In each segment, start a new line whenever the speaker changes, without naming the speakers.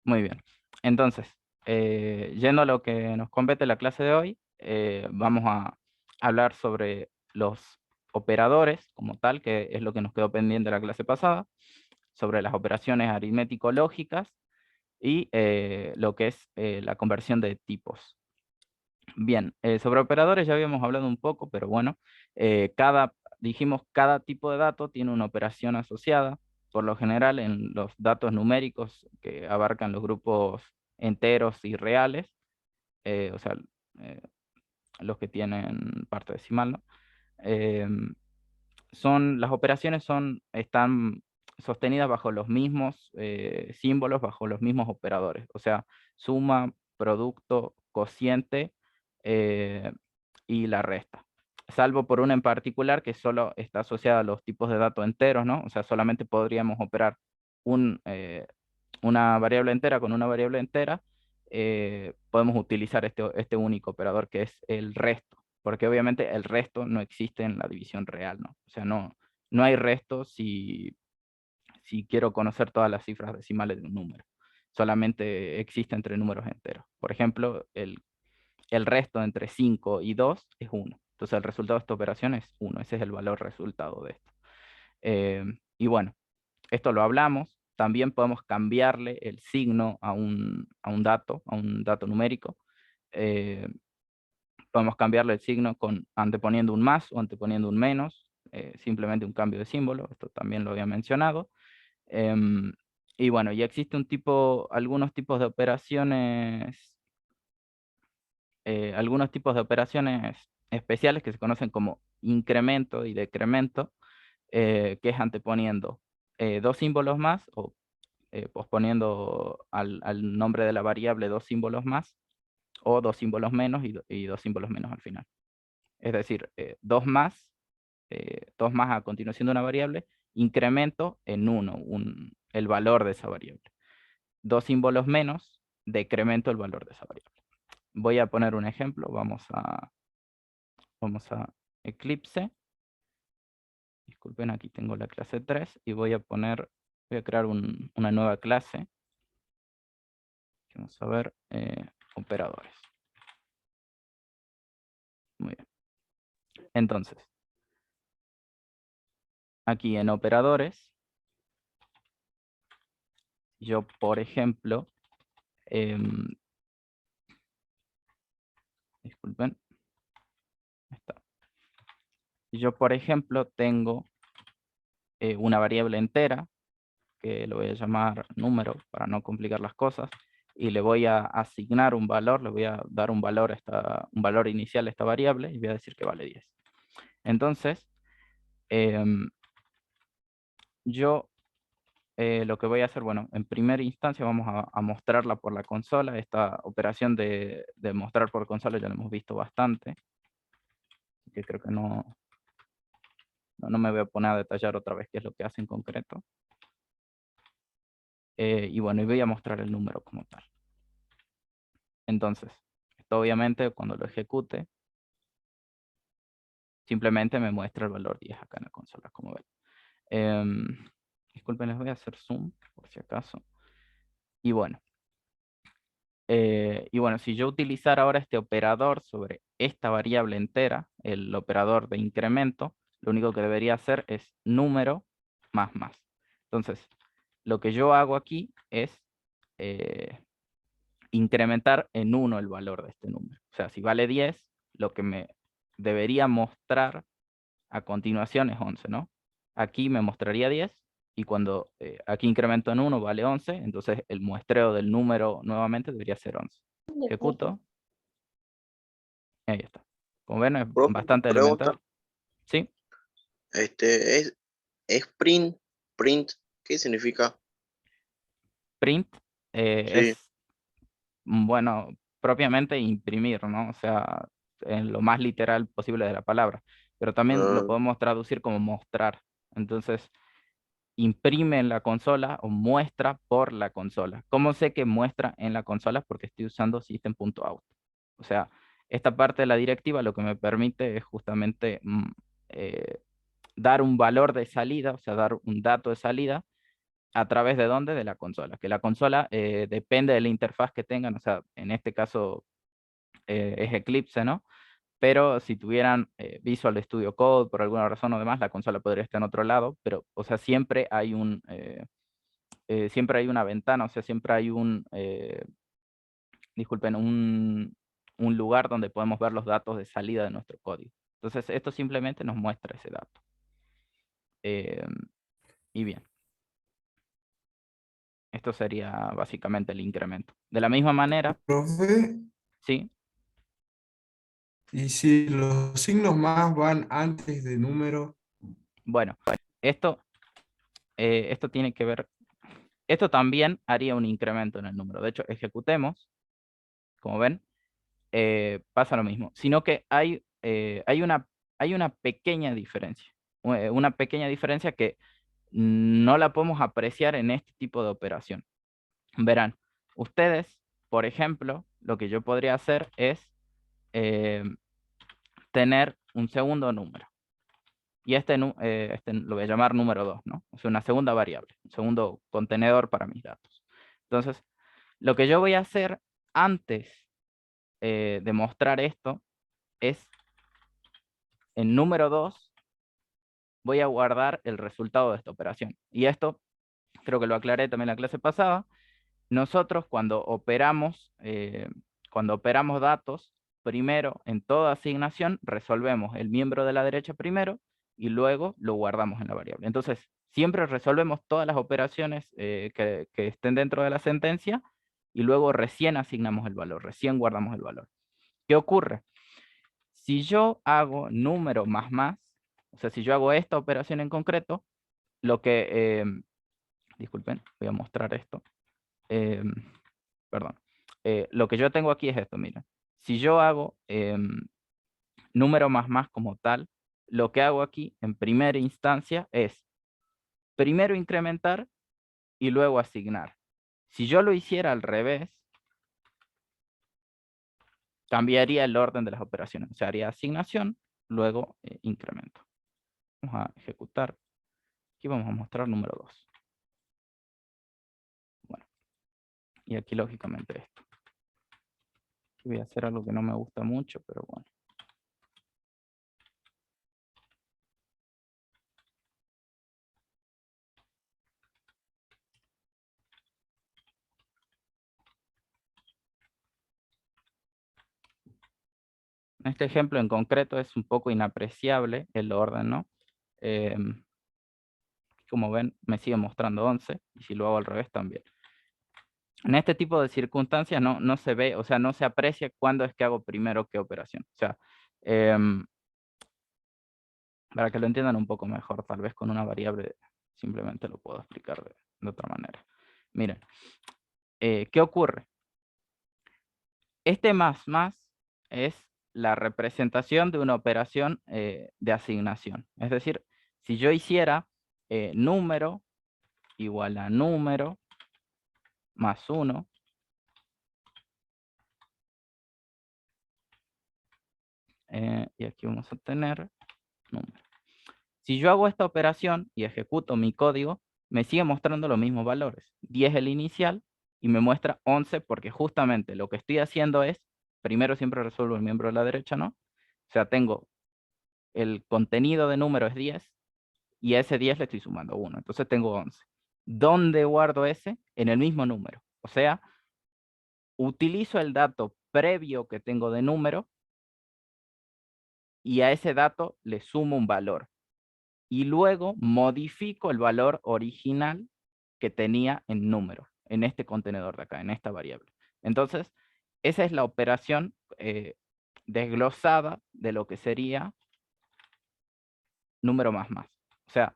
Muy bien. Entonces, yendo a lo que nos compete la clase de hoy, vamos a hablar sobre los operadores como tal, que es lo que nos quedó pendiente de la clase pasada, sobre las operaciones aritmético-lógicas y lo que es la conversión de tipos. Bien, sobre operadores ya habíamos hablado un poco, pero bueno, dijimos cada tipo de dato tiene una operación asociada. Por lo general, en los datos numéricos que abarcan los grupos enteros y reales, o sea, eh, los que tienen parte decimal, ¿no? Em, las operaciones están sostenidas bajo los mismos símbolos, bajo los mismos operadores, o sea, suma, producto, cociente eh, y la resta. Salvo por una en particular que solo está asociada a los tipos de datos enteros, ¿no? O sea, solamente podríamos operar una variable entera con una variable entera, podemos utilizar este único operador que es el resto, porque obviamente el resto no existe en la división real, ¿no? O sea, no hay resto si quiero conocer todas las cifras decimales de un número. Solamente existe entre números enteros. Por ejemplo, el resto entre 5 y 2 es 1. Entonces el resultado de esta operación es 1. Ese es el valor resultado de esto. Y bueno, esto lo hablamos. También podemos cambiarle el signo a un dato numérico. Eh, Podemos cambiarle el signo anteponiendo un más o anteponiendo un menos, simplemente un cambio de símbolo, esto también lo había mencionado. Em, y bueno, ya existe algunos tipos de operaciones, especiales que se conocen como incremento y decremento, que es anteponiendo dos símbolos más o posponiendo al nombre de la variable dos símbolos más o dos símbolos menos y dos símbolos menos al final. Es decir, dos más a continuación de una variable, incremento en 1 el valor de esa variable. Dos símbolos menos, decremento el valor de esa variable. Voy a poner un ejemplo, vamos a Eclipse. Disculpen, aquí tengo la clase 3 y voy a crear una nueva clase. Vamos a ver, operadores. Muy bien. Entonces, aquí en operadores, yo, por ejemplo, disculpen, ahí está. Yo, por ejemplo, tengo una variable entera, que lo voy a llamar número para no complicar las cosas, y le voy a asignar un valor, le voy a dar un valor inicial a esta variable, y voy a decir que vale 10. Entonces, yo lo que voy a hacer, bueno, en primera instancia vamos a mostrarla por la consola. Esta operación de mostrar por consola ya la hemos visto bastante, que creo que no me voy a poner a detallar otra vez qué es lo que hace en concreto. Y bueno, y voy a mostrar el número como tal. Entonces, esto obviamente cuando lo ejecute, simplemente me muestra el valor 10 acá en la consola, como ven. Disculpen, les voy a hacer zoom, por si acaso. Y bueno, si yo utilizara ahora este operador sobre esta variable entera, el operador de incremento, lo único que debería hacer es número más más. Entonces, lo que yo hago aquí es incrementar en 1 el valor de este número. O sea, si vale 10, lo que me debería mostrar a continuación es 11, ¿no? Aquí me mostraría 10 y cuando aquí incremento en 1 vale 11, entonces el muestreo del número nuevamente debería ser 11. Ejecuto, y ahí está. Como ven, es
Profe,
bastante
pregunta,
elemental. ¿Sí?
este, es print, ¿qué significa?
Print
Sí,
es, bueno, propiamente imprimir, ¿no? O sea, en lo más literal posible de la palabra. Pero también lo
ah,
podemos traducir como mostrar. Entonces, imprime en la consola o muestra por la consola. ¿Cómo sé que muestra en la consola? Porque estoy usando system.out. O sea, esta parte de la directiva lo que me permite es justamente eh, dar un valor de salida, o sea, dar un dato de salida ¿A través de dónde? De la consola. Que la consola depende de la interfaz que tengan, o sea, en este caso es Eclipse, ¿no? Pero si tuvieran Visual Studio Code por alguna razón o demás, la consola podría estar en otro lado, pero, o sea, siempre hay una ventana, o sea, siempre hay disculpen, un lugar donde podemos ver los datos de salida de nuestro código. Entonces, esto simplemente nos muestra ese dato. Y bien, esto sería básicamente el incremento. De la misma manera,
Profe,
sí,
y si los signos más van antes de número,
bueno, esto, esto tiene que ver, esto también haría un incremento en el número. De hecho, ejecutemos, como ven, pasa lo mismo, sino que hay una pequeña diferencia, una pequeña diferencia que no la podemos apreciar en este tipo de operación. Verán, ustedes, por ejemplo, lo que yo podría hacer es eh, tener un segundo número. Y este lo voy a llamar número 2, ¿no? Es una segunda variable, un segundo contenedor para mis datos. Entonces, lo que yo voy a hacer antes de mostrar esto es, en número 2, voy a guardar el resultado de esta operación. Y esto, creo que lo aclaré también en la clase pasada, nosotros cuando operamos datos, primero en toda asignación resolvemos el miembro de la derecha primero y luego lo guardamos en la variable. Entonces, siempre resolvemos todas las operaciones que estén dentro de la sentencia y luego recién asignamos el valor, recién guardamos el valor. ¿Qué ocurre? Si yo hago número más más, o sea, si yo hago esta operación en concreto, lo que, disculpen, voy a mostrar esto. em, Perdón. Lo que yo tengo aquí es esto, mira. Si yo hago número más más como tal, lo que hago aquí en primera instancia es primero incrementar y luego asignar. Si yo lo hiciera al revés, cambiaría el orden de las operaciones. O sea, haría asignación, luego incremento. Vamos a ejecutar. Aquí vamos a mostrar número 2. Bueno, y aquí lógicamente esto. Aquí voy a hacer algo que no me gusta mucho, pero bueno. En este ejemplo en concreto es un poco inapreciable el orden, ¿no? Como ven, me sigue mostrando 11, y si lo hago al revés también. En este tipo de circunstancias no se ve, o sea, no se aprecia cuándo es que hago primero qué operación. O sea, para que lo entiendan un poco mejor, tal vez con una variable simplemente lo puedo explicar de otra manera. Miren, ¿qué ocurre? Este más más es la representación de una operación de asignación. Es decir, si yo hiciera número igual a número más 1, y aquí vamos a tener número. Si yo hago esta operación y ejecuto mi código, me sigue mostrando los mismos valores. 10 el inicial y me muestra 11 porque justamente lo que estoy haciendo es, primero siempre resuelvo el miembro de la derecha, ¿no? O sea, tengo el contenido de número es 10 y a ese 10 le estoy sumando 1. Entonces tengo 11. ¿Dónde guardo ese? En el mismo número. O sea, utilizo el dato previo que tengo de número y a ese dato le sumo un valor. Y luego modifico el valor original que tenía en número, en este contenedor de acá, en esta variable. Entonces, esa es la operación desglosada de lo que sería número más más. O sea,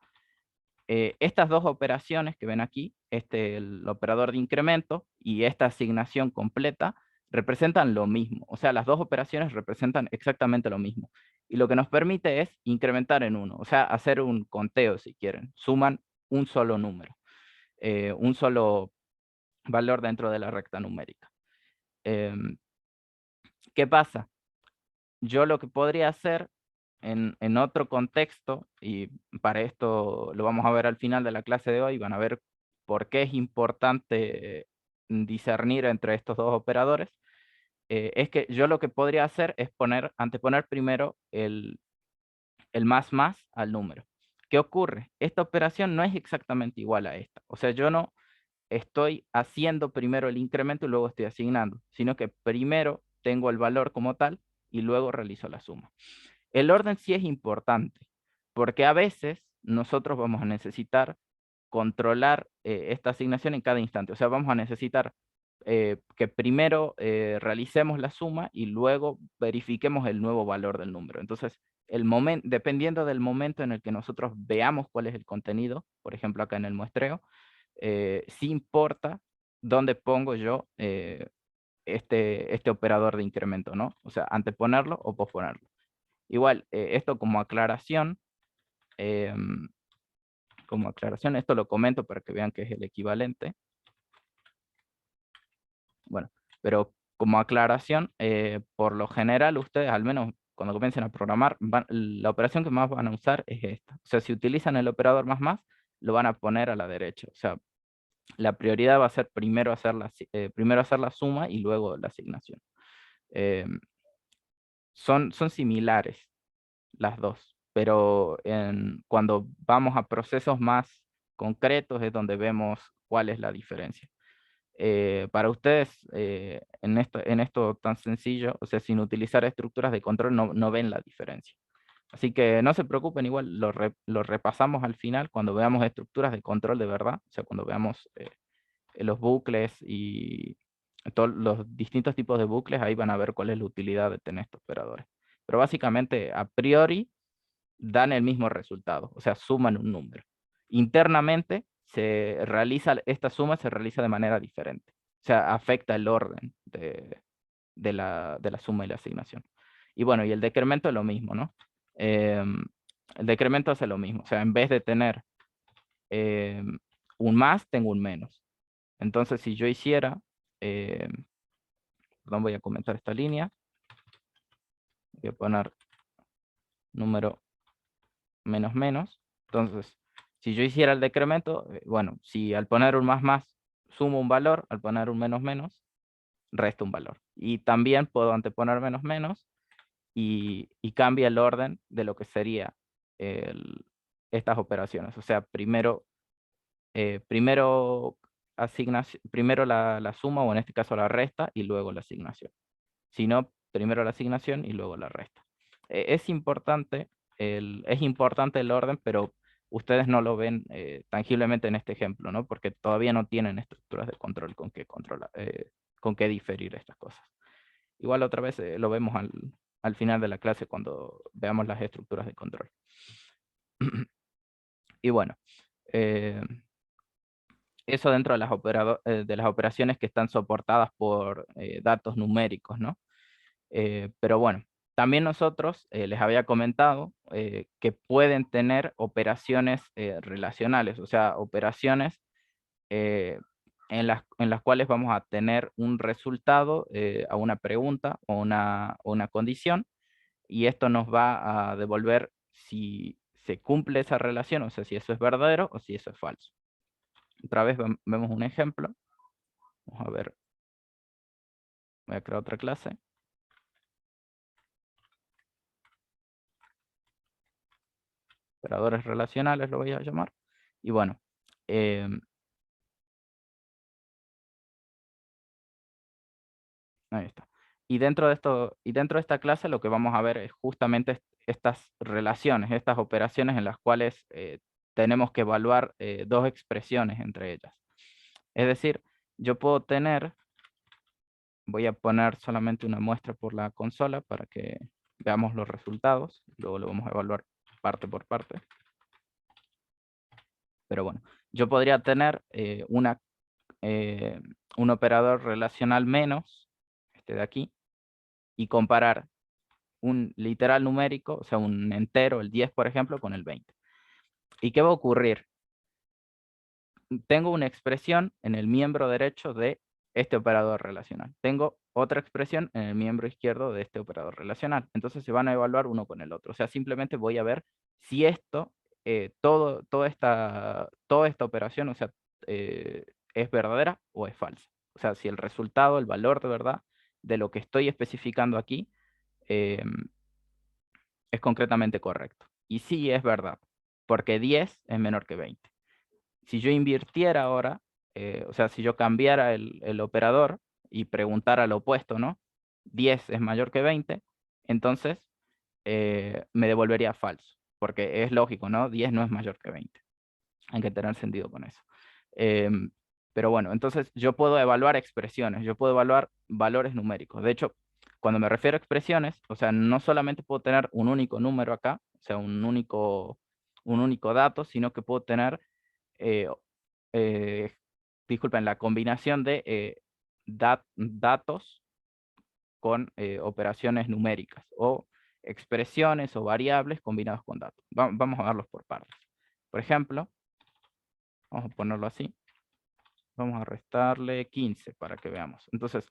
estas dos operaciones que ven aquí, el operador de incremento y esta asignación completa, representan lo mismo. O sea, las dos operaciones representan exactamente lo mismo. Y lo que nos permite es incrementar en uno, o sea, hacer un conteo si quieren. Suman un solo número, un solo valor dentro de la recta numérica. ¿Qué pasa? Yo lo que podría hacer en otro contexto, y para esto lo vamos a ver al final de la clase de hoy, van a ver por qué es importante discernir entre estos dos operadores, es que yo lo que podría hacer es anteponer primero el más al número. ¿Qué ocurre? Esta operación no es exactamente igual a esta. O sea, yo no estoy haciendo primero el incremento y luego estoy asignando, sino que primero tengo el valor como tal y luego realizo la suma. El orden sí es importante, porque a veces nosotros vamos a necesitar controlar esta asignación en cada instante. O sea, vamos a necesitar que primero realicemos la suma y luego verifiquemos el nuevo valor del número. Entonces, dependiendo del momento en el que nosotros veamos cuál es el contenido, por ejemplo, acá en el muestreo, sí importa dónde pongo yo este operador de incremento, ¿no? O sea, anteponerlo o posponerlo. Igual, esto como aclaración, esto lo comento para que vean que es el equivalente. Bueno, pero como aclaración, por lo general ustedes, al menos cuando comiencen a programar, la operación que más van a usar es esta. O sea, si utilizan el operador más, lo van a poner a la derecha. O sea, la prioridad va a ser primero hacer la suma y luego la asignación. Son similares las dos, pero cuando vamos a procesos más concretos es donde vemos cuál es la diferencia. Para ustedes, en esto tan sencillo, o sea, sin utilizar estructuras de control, no ven la diferencia. Así que no se preocupen, igual lo repasamos al final cuando veamos estructuras de control de verdad, o sea, cuando veamos los bucles y todos los distintos tipos de bucles, ahí van a ver cuál es la utilidad de tener estos operadores. Pero básicamente, a priori, dan el mismo resultado, o sea, suman un número. Internamente, esta suma se realiza de manera diferente. O sea, afecta el orden de la suma y la asignación. Y bueno, y el decremento es lo mismo, ¿no? El decremento hace lo mismo. O sea, en vez de tener un más, tengo un menos. Entonces, si yo hiciera, perdón, voy a comentar esta línea. Voy a poner número menos menos. Entonces, si yo hiciera el decremento, bueno, si al poner un más sumo un valor, al poner un menos menos, resto un valor. Y también puedo anteponer menos menos y cambia el orden de lo que sería estas operaciones. O sea, primero primero la suma, o en este caso la resta, y luego la asignación. Si no, primero la asignación y luego la resta. Es importante el orden, pero ustedes no lo ven tangiblemente en este ejemplo, ¿no? Porque todavía no tienen estructuras de control con qué diferir estas cosas. Igual otra vez lo vemos al final de la clase cuando veamos las estructuras de control. Y bueno, eso dentro de las operaciones que están soportadas por datos numéricos, ¿no? Pero bueno, también nosotros les había comentado que pueden tener operaciones relacionales, o sea, operaciones en las cuales vamos a tener un resultado a una pregunta o una condición, y esto nos va a devolver si se cumple esa relación, o sea, si eso es verdadero o si eso es falso. Otra vez vemos un ejemplo. Vamos a ver. Voy a crear otra clase. Operadores relacionales lo voy a llamar. Y bueno, ahí está. Y dentro de esta clase lo que vamos a ver es justamente estas relaciones, estas operaciones en las cuales tenemos que evaluar dos expresiones entre ellas. Es decir, yo puedo tener, voy a poner solamente una muestra por la consola para que veamos los resultados. Luego lo vamos a evaluar parte por parte. Pero bueno, yo podría tener un operador relacional menos, este de aquí, y comparar un literal numérico, o sea, un entero, el 10, por ejemplo, con el 20. ¿Y qué va a ocurrir? Tengo una expresión en el miembro derecho de este operador relacional. Tengo otra expresión en el miembro izquierdo de este operador relacional. Entonces se van a evaluar uno con el otro. O sea, simplemente voy a ver si esto, toda esta operación, o sea, es verdadera o es falsa. O sea, si el resultado, el valor de verdad de lo que estoy especificando aquí eh, es concretamente correcto. Y sí es verdad, porque 10 es menor que 20. Si yo invirtiera ahora, o sea, si yo cambiara el operador y preguntara lo opuesto, ¿no? 10 es mayor que 20, entonces me devolvería falso, porque es lógico, ¿no? 10 no es mayor que 20. Hay que tener sentido con eso. Em, pero bueno, entonces yo puedo evaluar expresiones, yo puedo evaluar valores numéricos. De hecho, cuando me refiero a expresiones, o sea, no solamente puedo tener un único número acá, o sea, un único dato, sino que puedo tener, eh, eh, disculpen, la combinación de datos con operaciones numéricas o expresiones o variables combinados con datos. Vamos a verlos por partes. Por ejemplo, vamos a ponerlo así. Vamos a restarle 15 para que veamos. Entonces,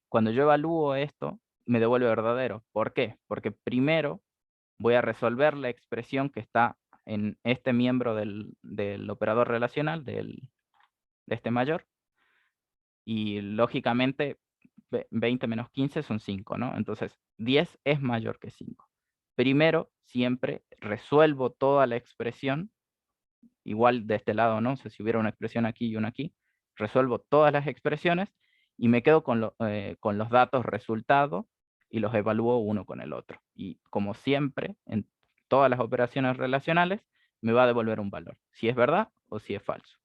cuando yo evalúo esto, me devuelve verdadero. ¿Por qué? Porque primero voy a resolver la expresión que está en este miembro del operador relacional, de este mayor, y lógicamente 20 menos 15 son 5, ¿no? Entonces, 10 es mayor que 5. Primero, siempre resuelvo toda la expresión, igual de este lado, ¿no? O sea, si hubiera una expresión aquí y una aquí, resuelvo todas las expresiones y me quedo con los datos resultados y los evalúo uno con el otro. Y como siempre, en todas las operaciones relacionales, me va a devolver un valor, si es verdad o si es falso.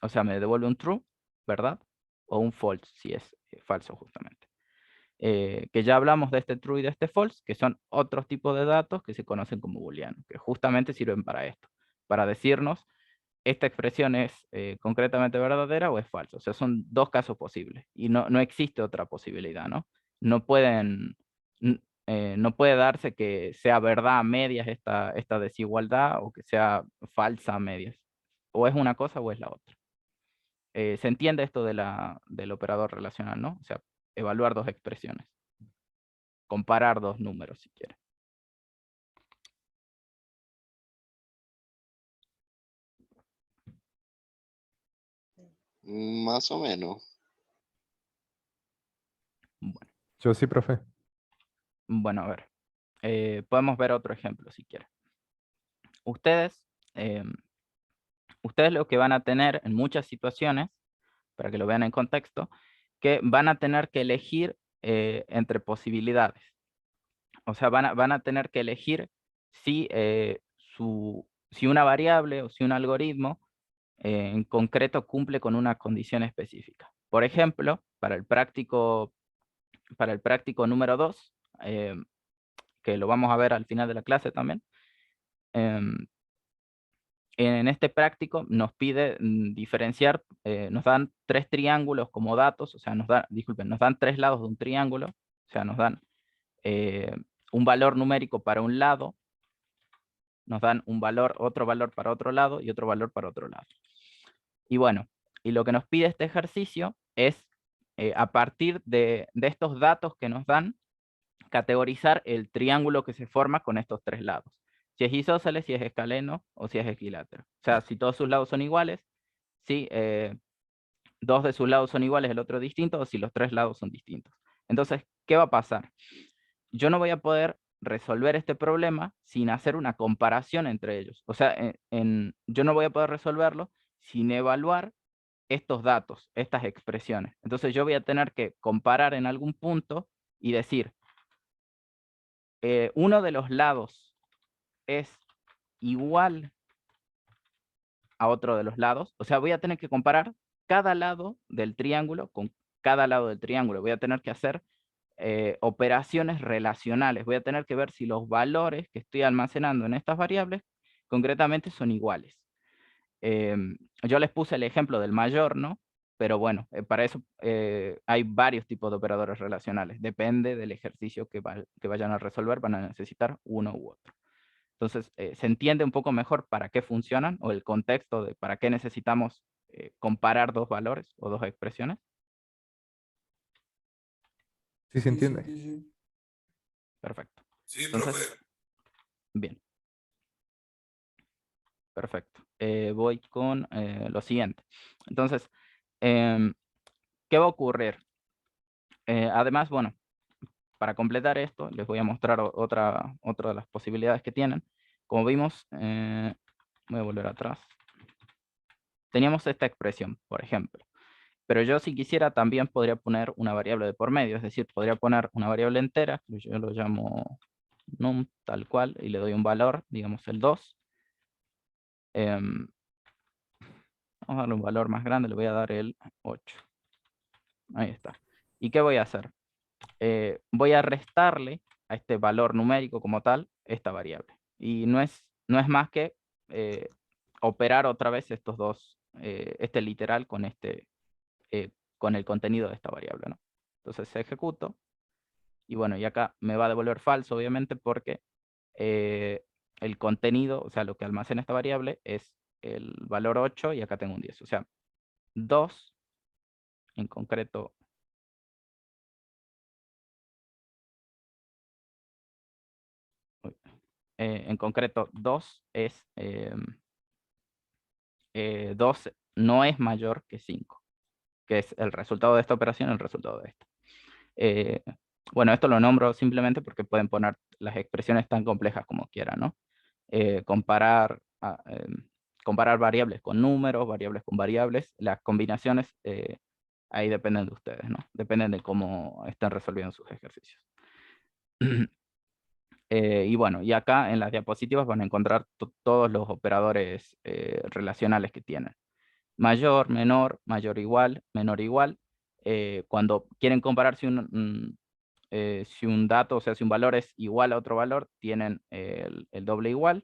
O sea, me devuelve un true, ¿verdad? O un false, si es falso justamente. Que ya hablamos de este true y de este false, que son otros tipos de datos que se conocen como booleanos, que justamente sirven para esto, para decirnos esta expresión es concretamente verdadera o es falsa. O sea, son dos casos posibles y no existe otra posibilidad, ¿no? No pueden, no puede darse que sea verdad a medias esta desigualdad o que sea falsa a medias. O es una cosa o es la otra. Se entiende esto del operador relacional, ¿no? O sea, evaluar dos expresiones. Comparar dos números, si quiere.
Más o menos.
Bueno,
Yo sí, profe.
bueno, a ver. Podemos ver otro ejemplo, si quiere. Ustedes, ustedes lo que van a tener en muchas situaciones, para que lo vean en contexto, que van a tener que elegir entre posibilidades. O sea, van a tener que elegir si, si una variable o si un algoritmo en concreto cumple con una condición específica. Por ejemplo, para el práctico número 2, que lo vamos a ver al final de la clase también, en este práctico nos pide diferenciar, nos dan tres triángulos como datos, o sea, disculpen, nos dan tres lados de un triángulo, o sea, nos dan un valor numérico para un lado, nos dan otro valor para otro lado y otro valor para otro lado. Y bueno, y lo que nos pide este ejercicio es, a partir de estos datos que nos dan, categorizar el triángulo que se forma con estos tres lados. Si es isósceles, si es escaleno o si es equilátero. O sea, si todos sus lados son iguales, si dos de sus lados son iguales, el otro distinto, o si los tres lados son distintos. Entonces, ¿qué va a pasar? Yo no voy a poder resolver este problema sin hacer una comparación entre ellos. O sea, yo no voy a poder resolverlo sin evaluar estos datos, estas expresiones. Entonces yo voy a tener que comparar en algún punto y decir, uno de los lados es igual a otro de los lados. O sea, voy a tener que comparar cada lado del triángulo con cada lado del triángulo. Voy a tener que hacer operaciones relacionales. Voy a tener que ver si los valores que estoy almacenando en estas variables concretamente son iguales. Yo les puse el ejemplo del mayor, ¿no? Pero bueno, para eso hay varios tipos de operadores relacionales. Depende del ejercicio que vayan a resolver, van a necesitar uno u otro. Entonces, se entiende un poco mejor para qué funcionan o el contexto de para qué necesitamos comparar dos valores o dos expresiones.
Sí se entiende.
Sí.
Perfecto.
Sí,
Entonces,
profe.
bien. Perfecto. voy con lo siguiente. Entonces, ¿qué va a ocurrir? Además, bueno, para completar esto, les voy a mostrar otra de las posibilidades que tienen. Como vimos, voy a volver atrás. Teníamos esta expresión, por ejemplo. Pero yo, si quisiera, también podría poner una variable de por medio. Es decir, podría poner una variable entera, que yo lo llamo num, tal cual, y le doy un valor, digamos el 2. Vamos a darle un valor más grande, le voy a dar el 8. Ahí está. ¿Y qué voy a hacer? Voy a restarle a este valor numérico como tal esta variable. Y no es más que operar otra vez estos dos, este literal con con el contenido de esta variable, ¿no? Entonces ejecuto. Y bueno, y acá me va a devolver falso, obviamente, porque el contenido, o sea, lo que almacena esta variable es el valor 8 y acá tengo un 10. O sea, 2 en concreto. En concreto, 2 es 2 no es mayor que 5, que es el resultado de esta operación, el resultado de esta. Bueno, esto lo nombro simplemente porque pueden poner las expresiones tan complejas como quieran, ¿no? Comparar variables con números, variables con variables, las combinaciones ahí dependen de ustedes, ¿no? Dependen de cómo estén resolviendo sus ejercicios. Y bueno, y acá en las diapositivas van a encontrar todos los operadores relacionales que tienen. Mayor, menor, mayor igual, menor igual. Cuando quieren comparar si un dato, o sea, si un valor es igual a otro valor, tienen el doble igual.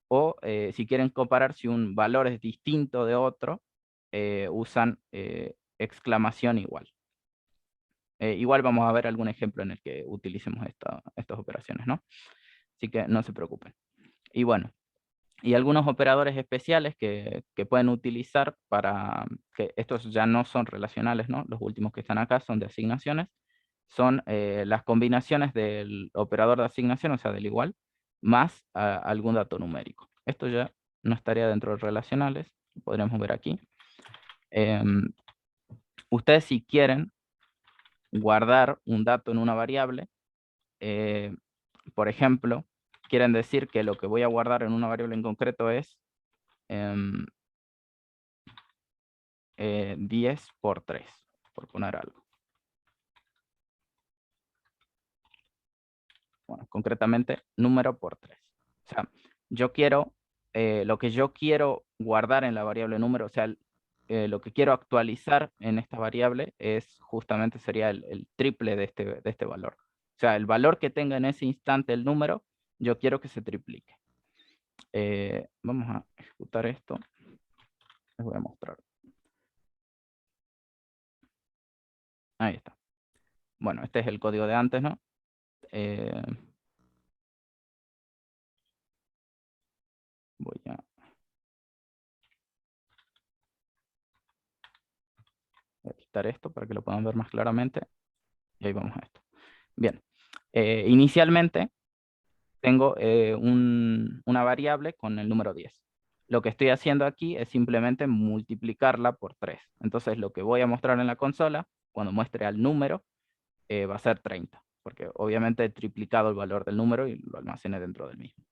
O si quieren comparar si un valor es distinto de otro, usan exclamación igual. Igual vamos a ver algún ejemplo en el que utilicemos estas operaciones, ¿no? Así que no se preocupen. Y bueno, y algunos operadores especiales que pueden utilizar para, que estos ya no son relacionales, ¿no? Los últimos que están acá son de asignaciones, son las combinaciones del operador de asignación, o sea, del igual, más algún dato numérico. Esto ya no estaría dentro de relacionales, lo podríamos ver aquí. Ustedes, si quieren guardar un dato en una variable, por ejemplo, quieren decir que lo que voy a guardar en una variable en concreto es 10 por 3, por poner algo. Bueno, concretamente, número por 3. O sea, yo quiero, lo que yo quiero guardar en la variable número, o sea, lo que quiero actualizar en esta variable es justamente sería el triple de este valor. O sea, el valor que tenga en ese instante el número, yo quiero que se triplique. Vamos a ejecutar esto. Les voy a mostrar. Ahí está. Bueno, este es el código de antes, ¿no? Voy a quitar esto para que lo puedan ver más claramente. Y ahí vamos a esto. Bien. Inicialmente tengo una variable con el número 10. Lo que estoy haciendo aquí es simplemente multiplicarla por 3. Entonces lo que voy a mostrar en la consola, cuando muestre al número, va a ser 30. Porque obviamente he triplicado el valor del número y lo almacené dentro del mismo.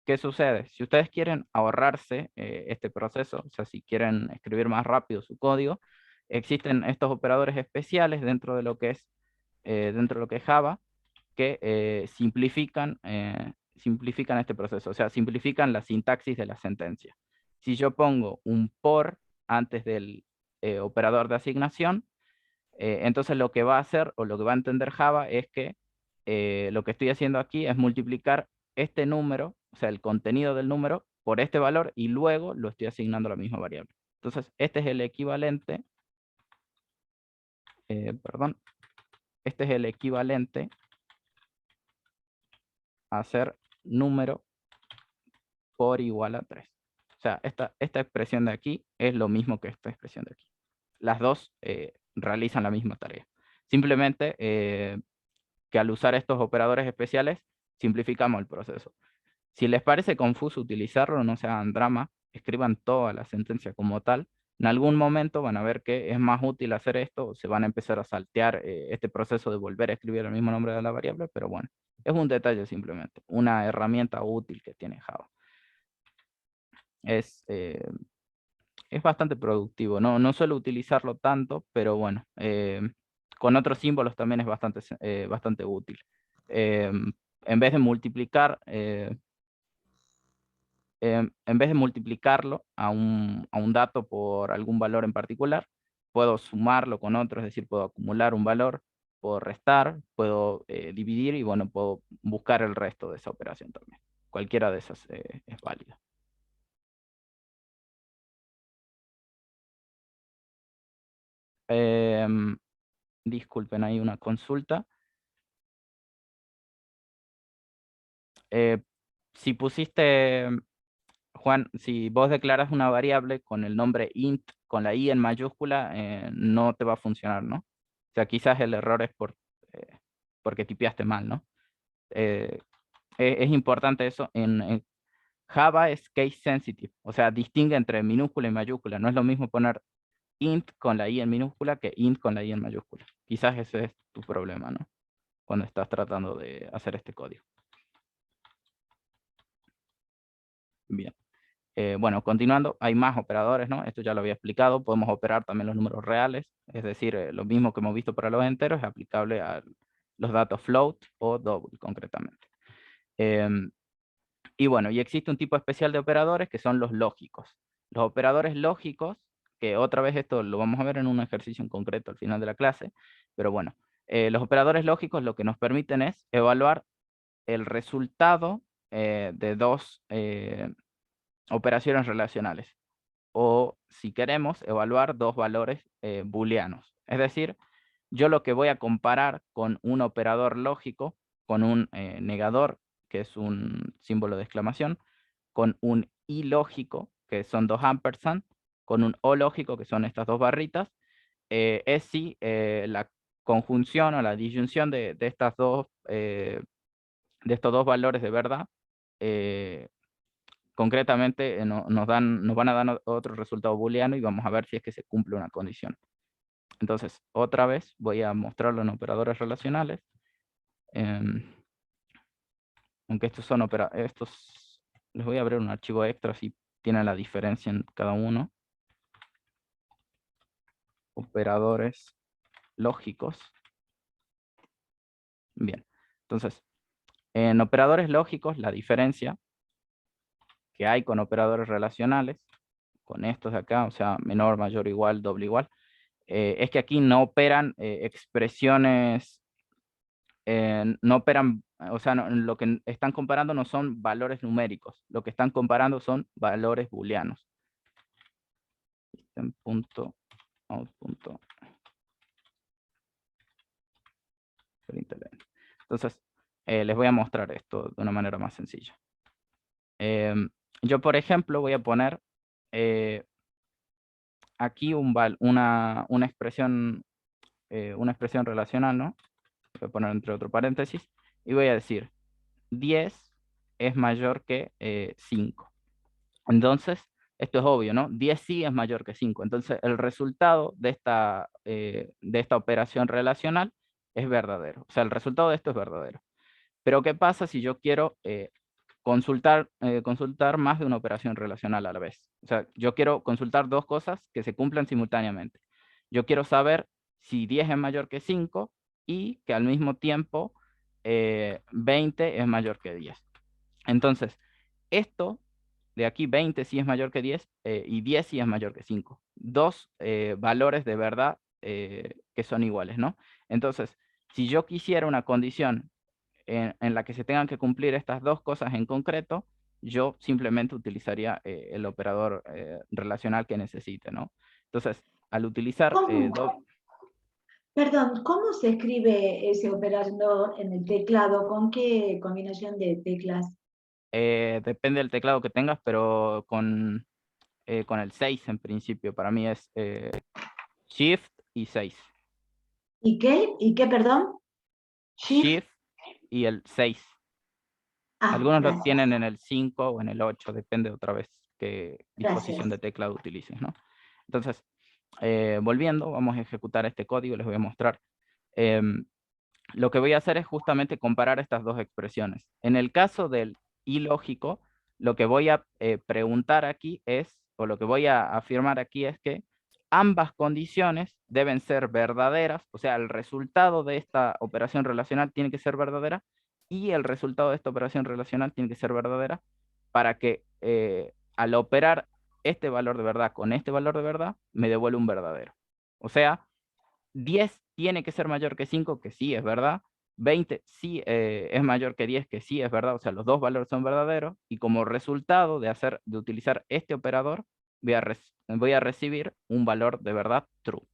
¿Qué sucede? Si ustedes quieren ahorrarse este proceso, o sea, si quieren escribir más rápido su código, existen estos operadores especiales dentro de lo que es Java, que simplifican este proceso, o sea, simplifican la sintaxis de la sentencia. Si yo pongo un por antes del operador de asignación, entonces lo que va a hacer, o lo que va a entender Java, es que lo que estoy haciendo aquí es multiplicar este número, o sea, el contenido del número, por este valor, y luego lo estoy asignando a la misma variable. Entonces, este es el equivalente, perdón, este es el equivalente a hacer número por igual a 3. O sea, esta expresión de aquí es lo mismo que esta expresión de aquí. Las dos realizan la misma tarea. Simplemente que al usar estos operadores especiales, simplificamos el proceso. Si les parece confuso utilizarlo, no se hagan drama. escriban toda la sentencia como tal, en algún momento van a ver que es más útil hacer esto, o se van a empezar a saltear este proceso de volver a escribir el mismo nombre de la variable, pero bueno, es un detalle simplemente, una herramienta útil que tiene Java. Es bastante productivo, no suelo utilizarlo tanto, pero bueno, con otros símbolos también es bastante útil. En vez de multiplicar, en vez de multiplicarlo a un dato por algún valor en particular, puedo sumarlo con otro, es decir, puedo acumular un valor, puedo restar, puedo dividir y bueno, puedo buscar el resto de esa operación también. Cualquiera de esas es válida. Disculpen, hay una consulta. Si pusiste, Juan, si vos declaras una variable con el nombre int, con la i en mayúscula, no te va a funcionar, ¿no? O sea, quizás el error es porque tipeaste mal, ¿no? Es importante eso. En Java es case sensitive, o sea, distingue entre minúscula y mayúscula. No es lo mismo poner int con la i en minúscula que int con la i en mayúscula. Quizás ese es tu problema, ¿no? Cuando estás tratando de hacer este código. Bien. Bueno, continuando, hay más operadores, ¿no? Esto ya lo había explicado. Podemos operar también los números reales, es decir, lo mismo que hemos visto para los enteros es aplicable a los datos float o double, concretamente. Y bueno, y existe un tipo especial de operadores que son los lógicos. Los operadores lógicos, que otra vez esto lo vamos a ver en un ejercicio en concreto al final de la clase, pero bueno, los operadores lógicos lo que nos permiten es evaluar el resultado de dos operaciones relacionales, o si queremos evaluar dos valores booleanos. Es decir, yo lo que voy a comparar con un operador lógico, con un negador, que es un símbolo de exclamación, con un i lógico, que son dos ampersand, con un o lógico, que son estas dos barritas, es si la conjunción o la disyunción de estos dos valores de verdad concretamente nos van a dar otro resultado booleano y vamos a ver si es que se cumple una condición. Entonces, otra vez voy a mostrarlo en operadores relacionales. Aunque estos son les voy a abrir un archivo extra si tienen la diferencia en cada uno. Operadores lógicos. Bien, entonces, en operadores lógicos, la diferencia que hay con operadores relacionales, con estos de acá, o sea, menor, mayor, igual, doble, igual, es que aquí no operan expresiones, no operan, o sea, lo que están comparando no son valores numéricos, lo que están comparando son valores booleanos. Entonces, les voy a mostrar esto de una manera más sencilla. Yo, por ejemplo, voy a poner aquí una expresión relacional, ¿no? Voy a poner entre otro paréntesis y voy a decir 10 es mayor que 5. Entonces, esto es obvio, ¿no? 10 sí es mayor que 5. Entonces, el resultado de esta operación relacional es verdadero. O sea, el resultado de esto es verdadero. Pero, ¿qué pasa si yo quiero consultar más de una operación relacional a la vez? O sea, yo quiero consultar dos cosas que se cumplan simultáneamente. Yo quiero saber si 10 es mayor que 5 y que al mismo tiempo 20 es mayor que 10. Entonces, esto de aquí, 20 sí es mayor que 10 y 10 sí es mayor que 5. Dos valores de verdad que son iguales, ¿no? Entonces, si yo quisiera una condición en la que se tengan que cumplir estas dos cosas en concreto, yo simplemente utilizaría el operador relacional que necesite, ¿no? Entonces, al utilizar
Perdón, ¿cómo se escribe ese operador en el teclado? ¿Con qué combinación de teclas?
depende del teclado que tengas, pero con el 6 en principio, para mí es Shift y 6.
¿Y qué, perdón?
Shift y el 6.
Ah,
Algunos lo
gracias.
tienen en el 5 o en el 8, depende otra vez qué disposición de teclado utilices, ¿no? Entonces, volviendo, vamos a ejecutar este código, les voy a mostrar. Lo que voy a hacer es justamente comparar estas dos expresiones. En el caso del ilógico, lo que voy a preguntar aquí es, o lo que voy a afirmar aquí es que ambas condiciones deben ser verdaderas, o sea, el resultado de esta operación relacional tiene que ser verdadera y el resultado de esta operación relacional tiene que ser verdadera para que al operar este valor de verdad con este valor de verdad, me devuelve un verdadero. O sea, 10 tiene que ser mayor que 5, que sí es verdad. 20 sí es mayor que 10, que sí es verdad. O sea, los dos valores son verdaderos. Y como resultado de utilizar este operador, voy a recibir un valor de verdad true.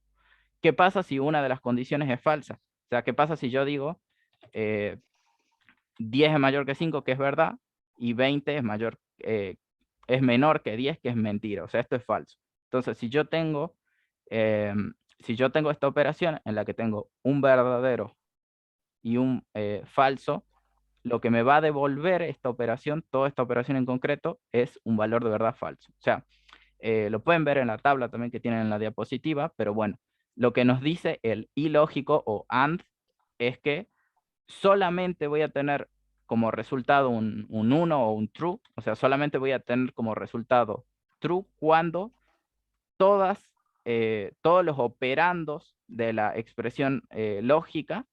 ¿Qué pasa si una de las condiciones es falsa? O sea, ¿qué pasa si yo digo 10 es mayor que 5, que es verdad, y 20 es menor que 10, que es mentira? O sea, esto es falso. Entonces, si yo tengo esta operación en la que tengo un verdadero y un falso, lo que me va a devolver esta operación, toda esta operación en concreto, es un valor de verdad falso. O sea, lo pueden ver en la tabla también que tienen en la diapositiva, pero bueno, lo que nos dice el ilógico o AND es que solamente voy a tener como resultado un 1 o un true, o sea, solamente voy a tener como resultado true cuando todos los operandos de la expresión lógica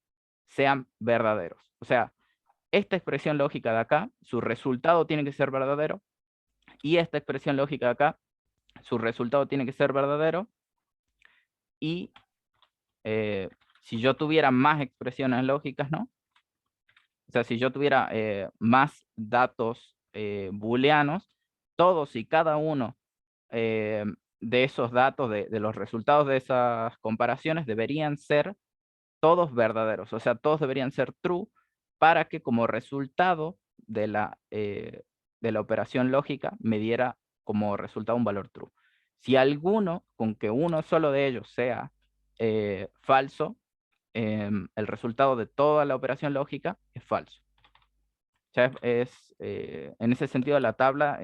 sean verdaderos. O sea, esta expresión lógica de acá, su resultado tiene que ser verdadero, y esta expresión lógica de acá, su resultado tiene que ser verdadero, y si yo tuviera más expresiones lógicas, ¿no? O sea, si yo tuviera más datos booleanos, todos y cada uno de esos datos, de los resultados de esas comparaciones, deberían ser todos verdaderos. O sea, todos deberían ser true para que como resultado de la operación lógica me diera como resultado un valor true. Si alguno, con que uno solo de ellos sea falso, el resultado de toda la operación lógica es falso. O sea, en ese sentido la tabla,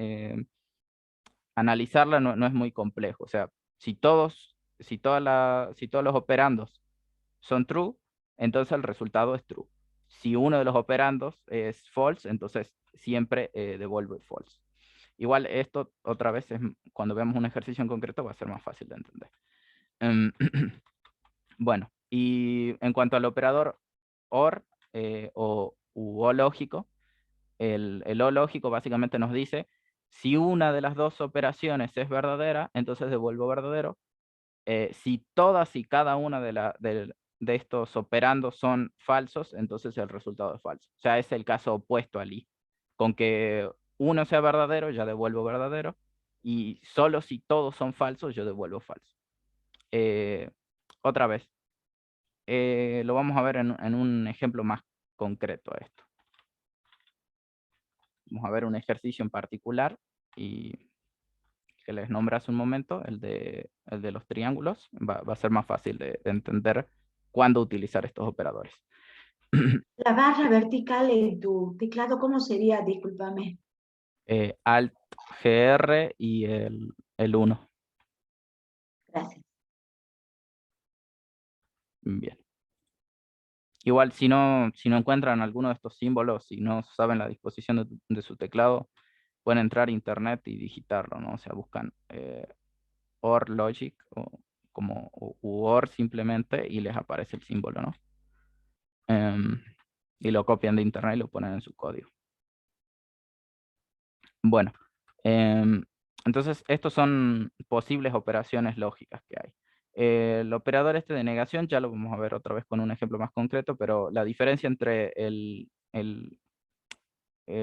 analizarla no es muy complejo. O sea, si todos los operandos son true, entonces el resultado es true. Si uno de los operandos es false, entonces siempre devuelve false. Igual esto otra vez, cuando veamos un ejercicio en concreto, va a ser más fácil de entender. Bueno, y en cuanto al operador OR o lógico, el O lógico básicamente nos dice, si una de las dos operaciones es verdadera, entonces devuelvo verdadero. Si todas y cada una de estos operandos son falsos, entonces el resultado es falso. O sea, es el caso opuesto al I. Con que uno sea verdadero, ya devuelvo verdadero. Y solo si todos son falsos, yo devuelvo falso. Otra vez, lo vamos a ver en un ejemplo más concreto a esto. Vamos a ver un ejercicio en particular y que les nombré hace un momento, el de los triángulos. Va a ser más fácil de entender cuándo utilizar estos operadores.
La barra vertical en tu teclado, ¿cómo sería? Discúlpame.
Alt GR y el 1.
Gracias.
Bien. Igual, si no encuentran alguno de estos símbolos, si no saben la disposición de su teclado, pueden entrar a internet y digitarlo, ¿no? O sea, buscan OR Logic o como OR simplemente y les aparece el símbolo, ¿no? Y lo copian de internet y lo ponen en su código. Bueno, entonces estos son posibles operaciones lógicas que hay. El operador este de negación ya lo vamos a ver otra vez con un ejemplo más concreto, pero la diferencia entre el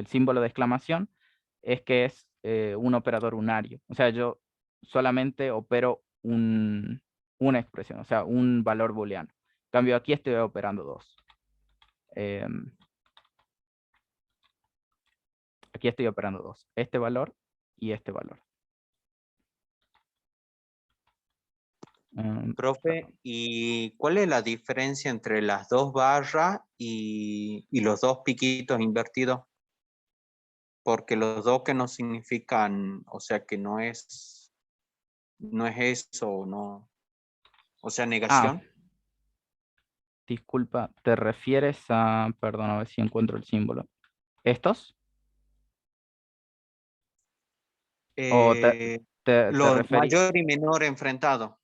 símbolo de exclamación es que es un operador unario. O sea, yo solamente opero una expresión, o sea, un valor booleano. En cambio, aquí estoy operando dos. Aquí estoy operando dos. Este valor y este valor.
Profe, ¿y cuál es la diferencia entre las dos barras y los dos piquitos invertidos? porque los dos que no significan, o sea, que no es eso, no, o sea,
Ah,
negación.
disculpa, ¿te refieres a, perdón, a ver si encuentro el símbolo? ¿Estos? ¿O te
Lo
referís
mayor y menor enfrentado,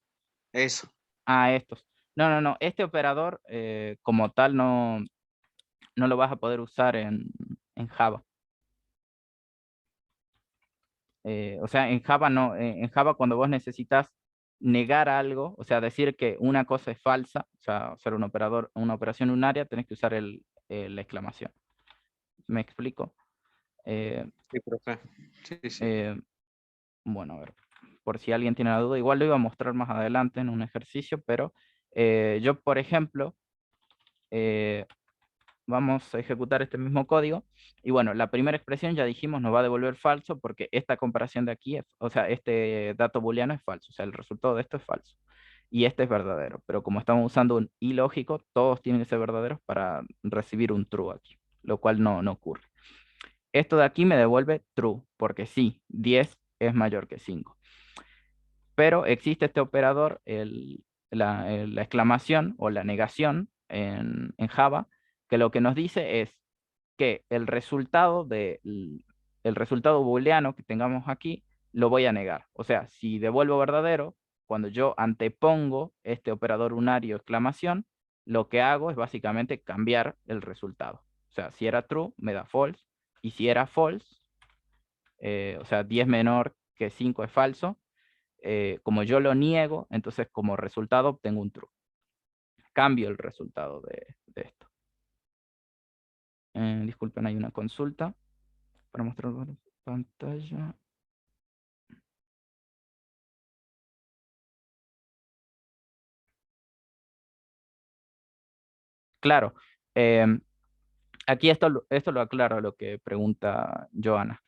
eso.
a estos? No, no, no. Este operador como tal no lo vas a poder usar en Java. O sea, en Java no. En Java cuando vos necesitas negar algo, o sea, decir que una cosa es falsa, o sea, hacer un operador, una operación unaria, tenés que usar la exclamación. ¿Me explico? Eh,
Sí, profe. Sí, sí.
Bueno, a ver, por si alguien tiene la duda, igual lo iba a mostrar más adelante en un ejercicio, pero yo, por ejemplo, vamos a ejecutar este mismo código, y bueno, la primera expresión ya dijimos nos va a devolver falso, porque esta comparación de aquí, o sea, este dato booleano es falso, o sea, el resultado de esto es falso, y este es verdadero, pero como estamos usando un ilógico, todos tienen que ser verdaderos para recibir un true aquí, lo cual no ocurre. Esto de aquí me devuelve true, porque sí, 10 es mayor que 5. Pero existe este operador, la exclamación o la negación en Java, que lo que nos dice es que el resultado booleano que tengamos aquí lo voy a negar. O sea, si devuelvo verdadero, cuando yo antepongo este operador unario exclamación, lo que hago es básicamente cambiar el resultado. O sea, si era true, me da false. Y si era false, o sea, 10 menor que 5 es falso, como yo lo niego, entonces como resultado obtengo un true. Cambio el resultado de esto. Disculpen, hay una consulta para mostrar en pantalla. Claro, aquí esto lo aclaro lo que pregunta Joana.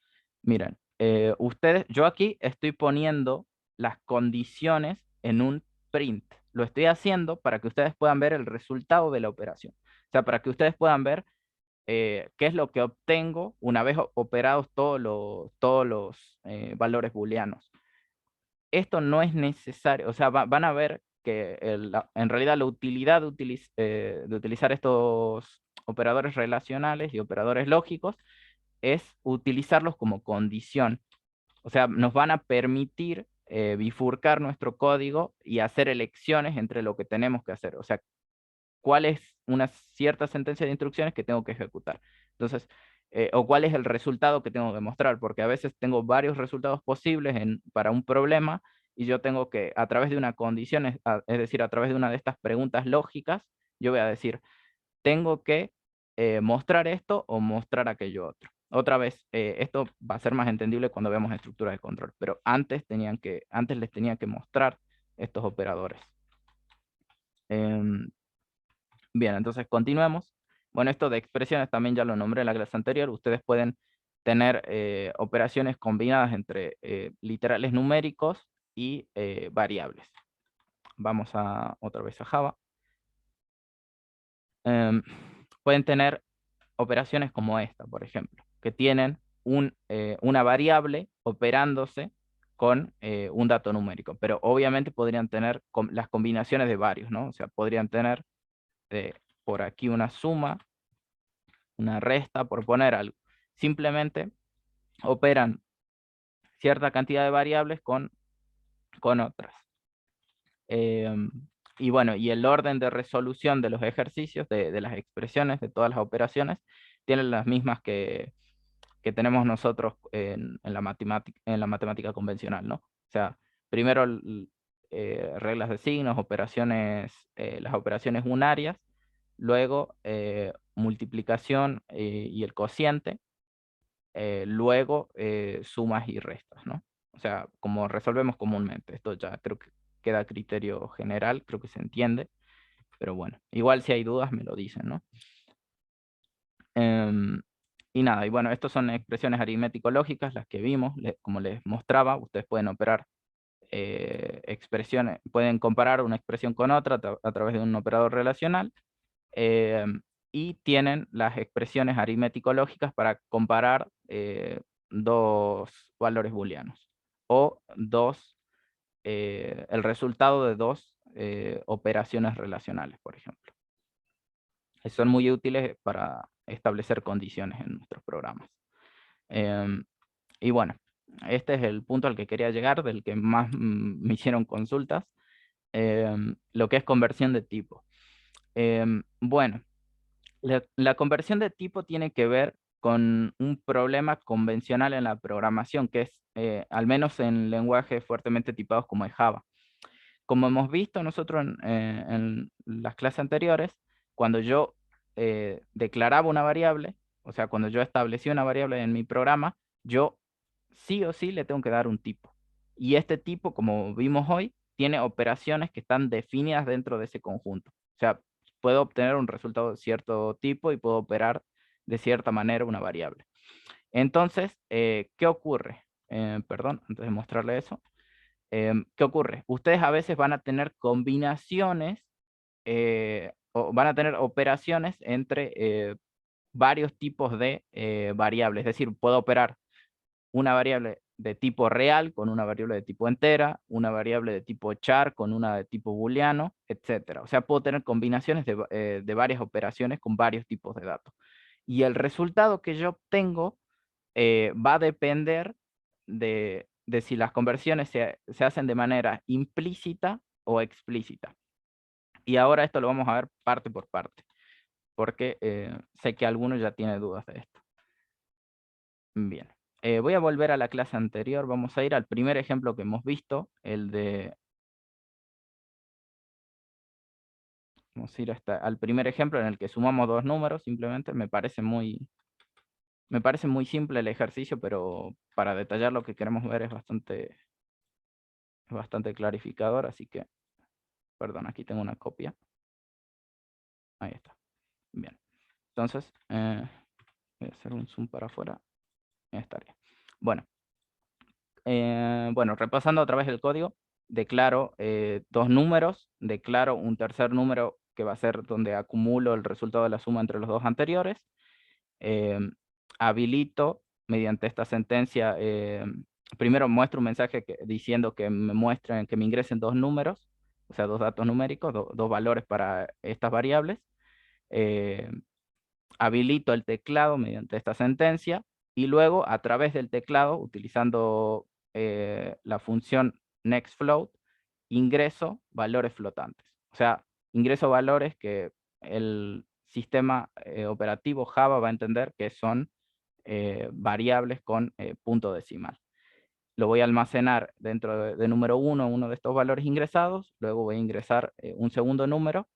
Miren, yo aquí estoy poniendo las condiciones en un print. Lo estoy haciendo para que ustedes puedan ver el resultado de la operación. O sea, para que ustedes puedan ver qué es lo que obtengo una vez operados todos los valores booleanos. Esto no es necesario, o sea, van a ver que en realidad la utilidad de utilizar estos operadores relacionales y operadores lógicos es utilizarlos como condición. O sea, nos van a permitir bifurcar nuestro código y hacer elecciones entre lo que tenemos que hacer. O sea, cuál es una cierta sentencia de instrucciones que tengo que ejecutar. Entonces, o cuál es el resultado que tengo que mostrar, porque a veces tengo varios resultados posibles para un problema y yo tengo que, a través de una condición, es decir, a través de una de estas preguntas lógicas, yo voy a decir, tengo que mostrar esto o mostrar aquello otro. Otra vez, esto va a ser más entendible cuando veamos estructuras de control, pero antes les tenía que mostrar estos operadores. Bien, entonces continuemos. Bueno, esto de expresiones también ya lo nombré en la clase anterior. Ustedes pueden tener operaciones combinadas entre literales numéricos y variables. Vamos otra vez a Java. Pueden tener operaciones como esta, por ejemplo, que tienen una variable operándose con un dato numérico, pero obviamente podrían tener las combinaciones de varios, ¿no? O sea, podrían tener por aquí una suma, una resta, por poner algo. Simplemente operan cierta cantidad de variables con otras. Y bueno, y el orden de resolución de los ejercicios, de las expresiones, de todas las operaciones, tienen las mismas que tenemos nosotros en la matemática convencional, ¿no? O sea, primero reglas de signos, las operaciones unarias, luego multiplicación y el cociente, luego sumas y restas, ¿no? O sea, como resolvemos comúnmente. Esto ya creo que queda a criterio general, creo que se entiende, pero bueno, igual si hay dudas me lo dicen, ¿no? Y nada, y bueno, estas son expresiones aritmético-lógicas, las que vimos, como les mostraba, ustedes pueden operar expresiones, pueden comparar una expresión con otra a través de un operador relacional, y tienen las expresiones aritmético-lógicas para comparar dos valores booleanos o el resultado de dos operaciones relacionales, por ejemplo. Son muy útiles para establecer condiciones en nuestros programas. Y bueno, este es el punto al que quería llegar, del que más me hicieron consultas, lo que es conversión de tipo. Bueno, la conversión de tipo tiene que ver con un problema convencional en la programación, que es, al menos en lenguajes fuertemente tipados como es Java. Como hemos visto nosotros en las clases anteriores, cuando yo declaraba una variable, o sea, cuando yo establecía una variable en mi programa, yo sí o sí le tengo que dar un tipo. Y este tipo, como vimos hoy, tiene operaciones que están definidas dentro de ese conjunto. O sea, puedo obtener un resultado de cierto tipo y puedo operar de cierta manera una variable. Entonces, ¿qué ocurre? Perdón, antes de mostrarle eso. ¿Qué ocurre? Ustedes a veces van a tener combinaciones o van a tener operaciones entre varios tipos de variables. Es decir, puedo operar una variable de tipo real con una variable de tipo entera, una variable de tipo char con una de tipo booleano, etc. O sea, puedo tener combinaciones de varias operaciones con varios tipos de datos. Y el resultado que yo obtengo va a depender de si las conversiones se hacen de manera implícita o explícita. Y ahora esto lo vamos a ver parte por parte, porque sé que algunos ya tienen dudas de esto. Bien, voy a volver a la clase anterior. Vamos a ir al primer ejemplo que hemos visto, vamos a ir al primer ejemplo en el que sumamos dos números. Simplemente me parece muy simple el ejercicio, pero para detallar lo que queremos ver es bastante clarificador, así que, perdón, aquí tengo una copia. Ahí está. Bien. Entonces, voy a hacer un zoom para afuera. Ahí estaría. Bueno. Bueno, repasando otra vez el código, declaro dos números, declaro un tercer número que va a ser donde acumulo el resultado de la suma entre los dos anteriores. Habilito mediante esta sentencia, primero muestro un mensaje diciendo que me ingresen dos números, o sea, dos datos numéricos, dos valores para estas variables. Habilito el teclado mediante esta sentencia y luego a través del teclado, utilizando la función nextFloat, ingreso valores flotantes. O sea, ingreso valores que el sistema operativo Java va a entender que son variables con punto decimal. Lo voy a almacenar dentro de número 1, uno de estos valores ingresados, luego voy a ingresar un segundo número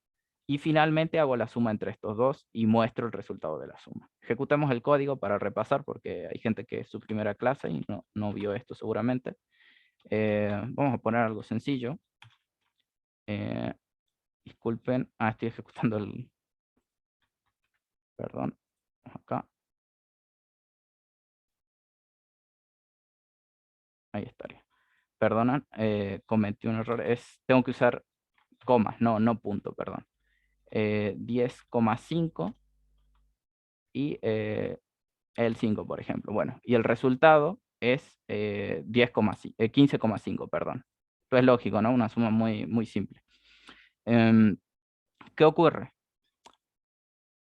y finalmente hago la suma entre estos dos y muestro el resultado de la suma. Ejecutemos el código para repasar porque hay gente que es su primera clase y no vio esto seguramente. Vamos a poner algo sencillo. Disculpen, estoy ejecutando el... Perdón, acá. Ahí estaría. Perdonan, cometí un error. Tengo que usar comas, no punto, perdón. 10,5 y el 5, por ejemplo. Bueno, y el resultado es 15,5, perdón. Esto es lógico, ¿no? Una suma muy simple. ¿Qué ocurre?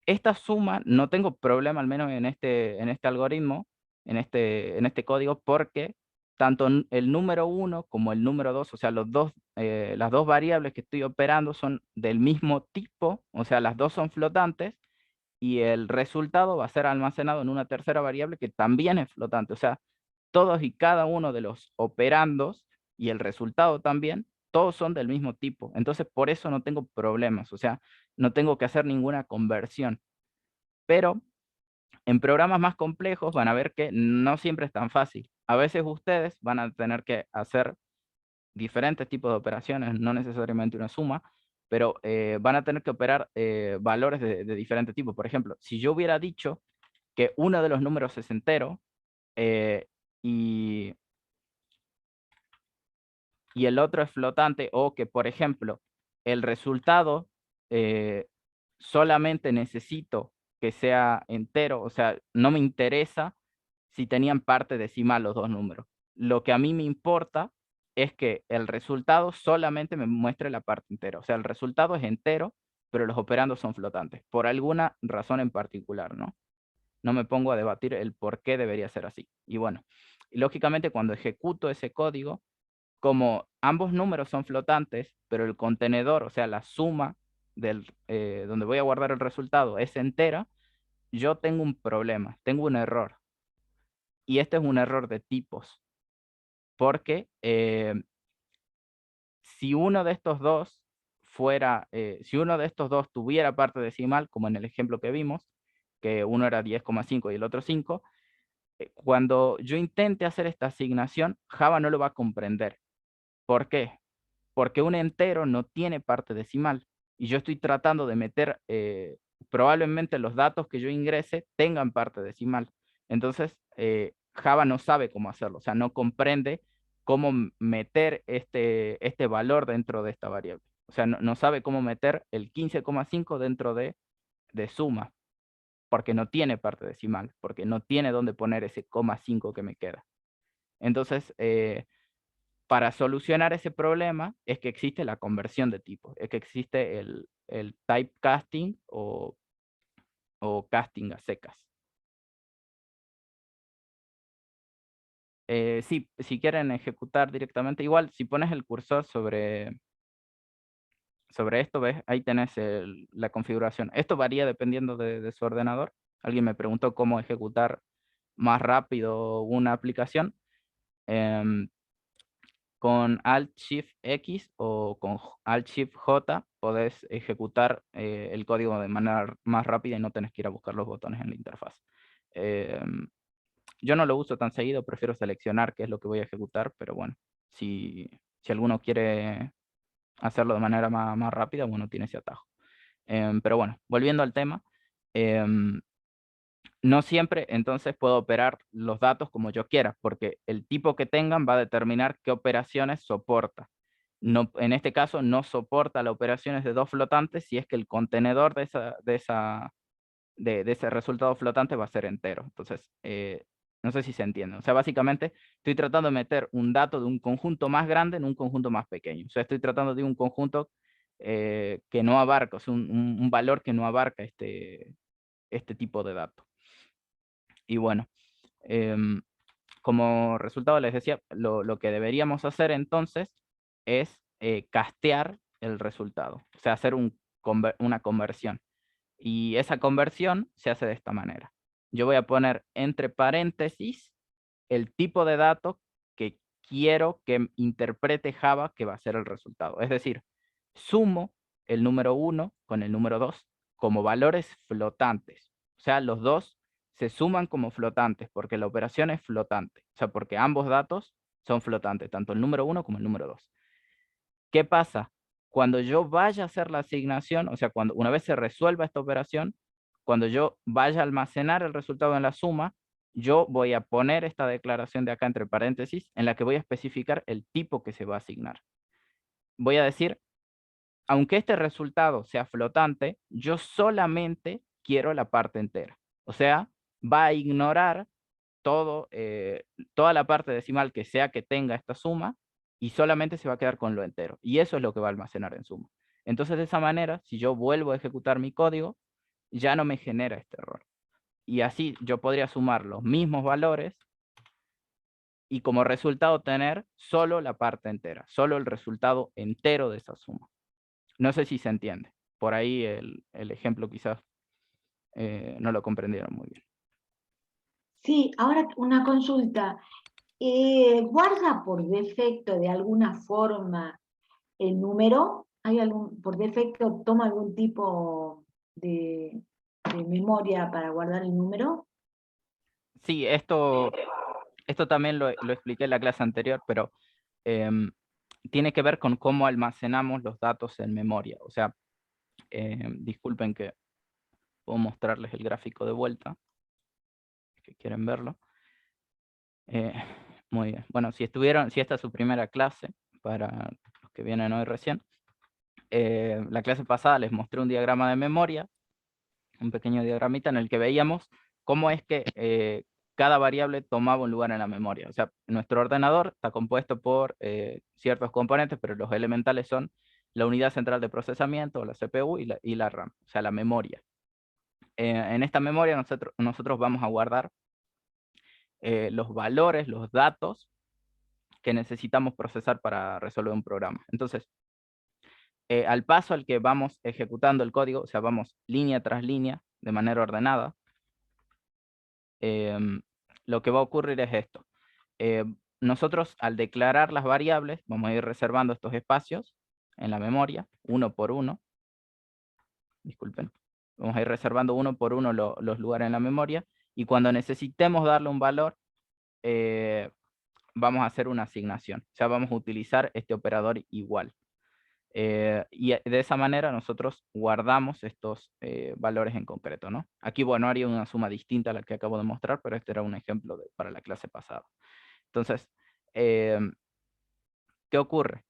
Esta suma no tengo problema, al menos en este algoritmo, en este código, porque tanto el número 1 como el número 2, o sea, las dos variables que estoy operando son del mismo tipo, o sea, las dos son flotantes, y el resultado va a ser almacenado en una tercera variable que también es flotante. O sea, todos y cada uno de los operandos y el resultado también, todos son del mismo tipo. Entonces, por eso no tengo problemas. O sea, no tengo que hacer ninguna conversión. Pero en programas más complejos van a ver que no siempre es tan fácil. A veces ustedes van a tener que hacer diferentes tipos de operaciones, no necesariamente una suma, pero van a tener que operar valores de diferentes tipos. Por ejemplo, si yo hubiera dicho que uno de los números es entero y el otro es flotante, o que, por ejemplo, el resultado solamente necesito que sea entero, o sea, no me interesa si tenían parte decimal los dos números. Lo que a mí me importa es que el resultado solamente me muestre la parte entera. O sea, el resultado es entero, pero los operandos son flotantes, por alguna razón en particular, ¿no? No me pongo a debatir el por qué debería ser así. Y bueno, lógicamente cuando ejecuto ese código, como ambos números son flotantes, pero el contenedor, o sea, la suma donde voy a guardar el resultado es entera, yo tengo un problema, tengo un error. Y este es un error de tipos, porque si uno de estos dos tuviera parte decimal, como en el ejemplo que vimos, que uno era 10,5 y el otro 5, cuando yo intente hacer esta asignación, Java no lo va a comprender. ¿Por qué? Porque un entero no tiene parte decimal y yo estoy tratando de meter, probablemente los datos que yo ingrese tengan parte decimal. Entonces, Java no sabe cómo hacerlo, o sea, no comprende cómo meter este valor dentro de esta variable. O sea, no sabe cómo meter el 15,5 dentro de suma, porque no tiene parte decimal, porque no tiene dónde poner ese coma 5 que me queda. Entonces, para solucionar ese problema es que existe la conversión de tipos, es que existe el typecasting o casting a secas. Sí, si quieren ejecutar directamente, igual si pones el cursor sobre esto, ¿ves? Ahí tenés la configuración. Esto varía dependiendo de su ordenador. Alguien me preguntó cómo ejecutar más rápido una aplicación. Con Alt-Shift-X o con Alt-Shift-J podés ejecutar el código de manera más rápida y no tenés que ir a buscar los botones en la interfaz. Yo no lo uso tan seguido, prefiero seleccionar qué es lo que voy a ejecutar, pero bueno, si alguno quiere hacerlo de manera más rápida, bueno, tiene ese atajo. Pero bueno, volviendo al tema, no siempre entonces puedo operar los datos como yo quiera, porque el tipo que tengan va a determinar qué operaciones soporta. No, en este caso no soporta las operaciones de dos flotantes si es que el contenedor de ese resultado flotante va a ser entero. Entonces, no sé si se entiende. O sea, básicamente estoy tratando de meter un dato de un conjunto más grande en un conjunto más pequeño. O sea, estoy tratando de un conjunto que no abarca, o sea, un valor que no abarca este tipo de dato. Y bueno, como resultado les decía, lo que deberíamos hacer entonces es castear el resultado, o sea, hacer una conversión. Y esa conversión se hace de esta manera. Yo voy a poner entre paréntesis el tipo de dato que quiero que interprete Java que va a ser el resultado. Es decir, sumo el número 1 con el número 2 como valores flotantes. O sea, los dos se suman como flotantes porque la operación es flotante. O sea, porque ambos datos son flotantes, tanto el número 1 como el número 2. ¿Qué pasa? Cuando yo vaya a hacer la asignación, o sea, una vez se resuelva esta operación, cuando yo vaya a almacenar el resultado en la suma, yo voy a poner esta declaración de acá entre paréntesis en la que voy a especificar el tipo que se va a asignar. Voy a decir, aunque este resultado sea flotante, yo solamente quiero la parte entera. O sea, va a ignorar toda la parte decimal que sea que tenga esta suma y solamente se va a quedar con lo entero. Y eso es lo que va a almacenar en suma. Entonces, de esa manera, si yo vuelvo a ejecutar mi código, ya no me genera este error. Y así yo podría sumar los mismos valores y como resultado tener solo la parte entera, solo el resultado entero de esa suma. No sé si se entiende. Por ahí el ejemplo quizás no lo comprendieron muy bien.
Sí, ahora una consulta. ¿Guarda por defecto de alguna forma el número? ¿Por defecto toma algún tipo de memoria para guardar el número?
Sí, esto también lo expliqué en la clase anterior, pero tiene que ver con cómo almacenamos los datos en memoria. O sea, disculpen que puedo mostrarles el gráfico de vuelta, que quieren verlo. Muy bien. Bueno, si esta es su primera clase, para los que vienen hoy recién, la clase pasada les mostré un diagrama de memoria, un pequeño diagramita en el que veíamos cómo es que cada variable tomaba un lugar en la memoria. O sea, nuestro ordenador está compuesto por ciertos componentes, pero los elementales son la unidad central de procesamiento, la CPU y la RAM, o sea, la memoria. En esta memoria nosotros vamos a guardar los valores, los datos que necesitamos procesar para resolver un programa. Entonces, al paso al que vamos ejecutando el código, o sea, vamos línea tras línea de manera ordenada, lo que va a ocurrir es esto. Nosotros al declarar las variables, vamos a ir reservando estos espacios en la memoria, uno por uno. Disculpen. Vamos a ir reservando uno por uno los lugares en la memoria, y cuando necesitemos darle un valor, vamos a hacer una asignación. O sea, vamos a utilizar este operador igual. Y de esa manera nosotros guardamos estos valores en concreto, ¿no? Aquí, bueno, haría una suma distinta a la que acabo de mostrar, pero este era un ejemplo para la clase pasada. Entonces, ¿qué ocurre?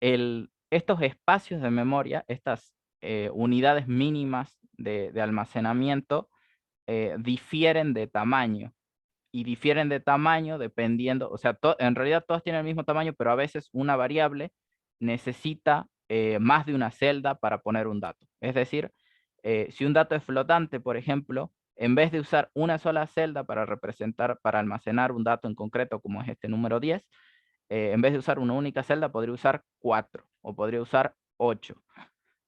Estos espacios de memoria, estas unidades mínimas de almacenamiento, difieren de tamaño. Y difieren de tamaño dependiendo, o sea, en realidad todas tienen el mismo tamaño, pero a veces una variable necesita más de una celda para poner un dato. Es decir, si un dato es flotante, por ejemplo, en vez de usar una sola celda para almacenar un dato en concreto, como es este número 10, en vez de usar una única celda, podría usar 4 o podría usar 8.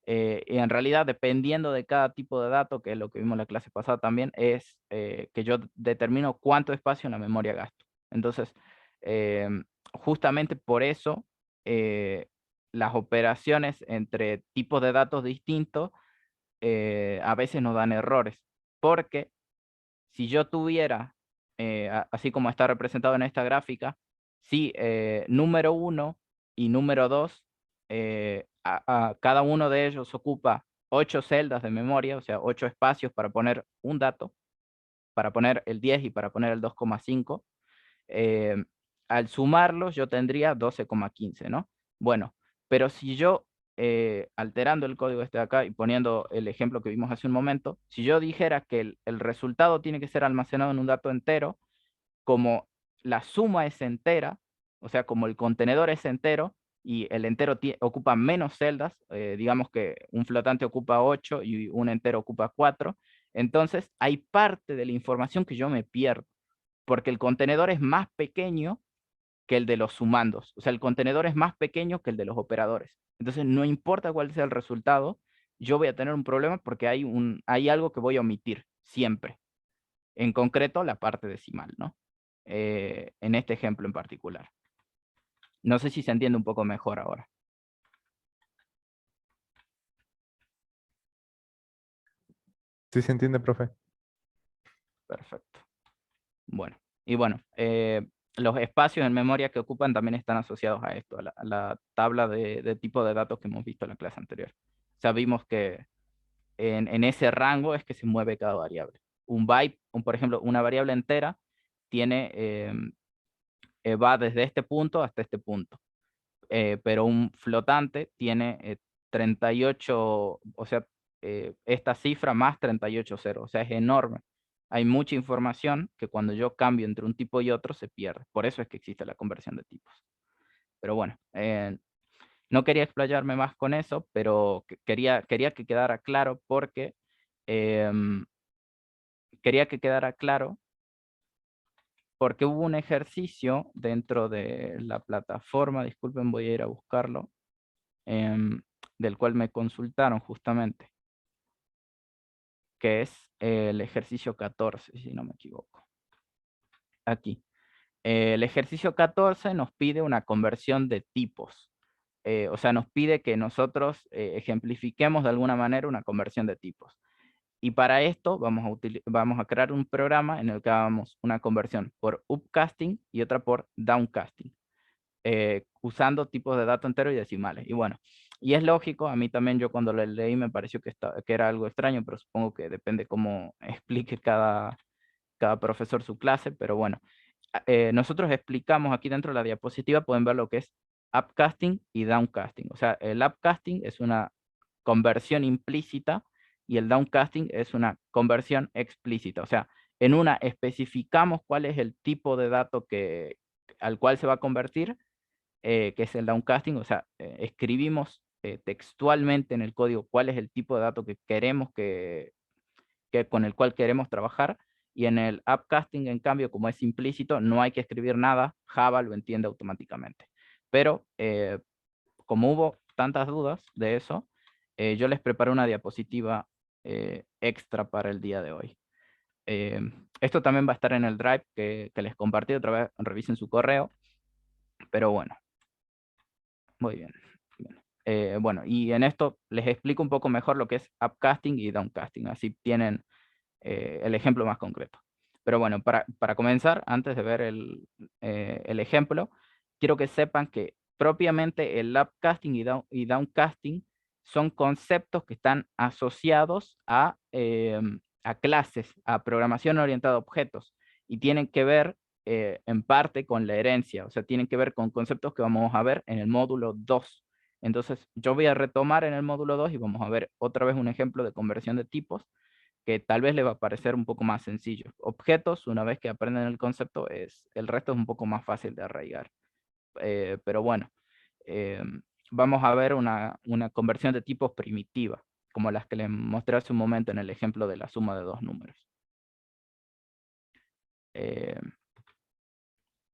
Y en realidad, dependiendo de cada tipo de dato, que es lo que vimos en la clase pasada también, es que yo determino cuánto espacio en la memoria gasto. Entonces, justamente por eso, las operaciones entre tipos de datos distintos a veces nos dan errores, porque si yo tuviera, así como está representado en esta gráfica, si número 1 y número 2, cada uno de ellos ocupa 8 celdas de memoria, o sea, 8 espacios para poner un dato, para poner el 10 y para poner el 2,5. Al sumarlos yo tendría 12,15, ¿no? Bueno, pero si yo, alterando el código este de acá y poniendo el ejemplo que vimos hace un momento, si yo dijera que el resultado tiene que ser almacenado en un dato entero, como la suma es entera, o sea, como el contenedor es entero y el entero ocupa menos celdas, digamos que un flotante ocupa 8 y un entero ocupa 4, entonces hay parte de la información que yo me pierdo, porque el contenedor es más pequeño que el de los sumandos. O sea, el contenedor es más pequeño que el de los operadores. Entonces, no importa cuál sea el resultado, yo voy a tener un problema porque hay algo que voy a omitir siempre. En concreto, la parte decimal, ¿no? En este ejemplo en particular. No sé si se entiende un poco mejor ahora.
Sí se entiende, profe.
Perfecto. Bueno, y bueno, los espacios en memoria que ocupan también están asociados a esto, a la tabla de tipo de datos que hemos visto en la clase anterior. O sea, vimos que en ese rango es que se mueve cada variable. Un byte, por ejemplo, una variable entera va desde este punto hasta este punto. Pero un flotante tiene 38, o sea, esta cifra más 38 ceros, o sea, es enorme. Hay mucha información que cuando yo cambio entre un tipo y otro se pierde. Por eso es que existe la conversión de tipos. Pero bueno, no quería explayarme más con eso, pero quería que quedara claro porque hubo un ejercicio dentro de la plataforma, disculpen, voy a ir a buscarlo, del cual me consultaron justamente, que es el ejercicio 14, si no me equivoco. Aquí. El ejercicio 14 nos pide una conversión de tipos. O sea, nos pide que nosotros ejemplifiquemos de alguna manera una conversión de tipos. Y para esto vamos a crear un programa en el que hagamos una conversión por upcasting y otra por downcasting, usando tipos de dato entero y decimales. Y bueno, y es lógico, a mí también yo cuando lo leí me pareció que era algo extraño, pero supongo que depende cómo explique cada profesor su clase, pero bueno. Nosotros explicamos aquí dentro de la diapositiva, pueden ver lo que es upcasting y downcasting. O sea, el upcasting es una conversión implícita y el downcasting es una conversión explícita. O sea, En una especificamos cuál es el tipo de dato al cual se va a convertir, que es el downcasting, o sea, escribimos textualmente en el código cuál es el tipo de dato que queremos con el cual queremos trabajar, y en el upcasting, en cambio, como es implícito, no hay que escribir nada, Java lo entiende automáticamente. Pero como hubo tantas dudas de eso, yo les preparé una diapositiva extra para el día de hoy. Esto también va a estar en el Drive que les compartí, otra vez revisen su correo, pero bueno, muy bien. Bueno, y en esto les explico un poco mejor lo que es upcasting y downcasting, así tienen el ejemplo más concreto. Pero bueno, para comenzar, antes de ver el ejemplo, quiero que sepan que propiamente el upcasting y downcasting son conceptos que están asociados a clases, a programación orientada a objetos, y tienen que ver en parte con la herencia, o sea, tienen que ver con conceptos que vamos a ver en el módulo 2. Entonces, yo voy a retomar en el módulo 2 y vamos a ver otra vez un ejemplo de conversión de tipos que tal vez les va a parecer un poco más sencillo. Objetos, una vez que aprenden el concepto, el resto es un poco más fácil de arraigar. Pero bueno, vamos a ver una conversión de tipos primitiva, como las que les mostré hace un momento en el ejemplo de la suma de dos números.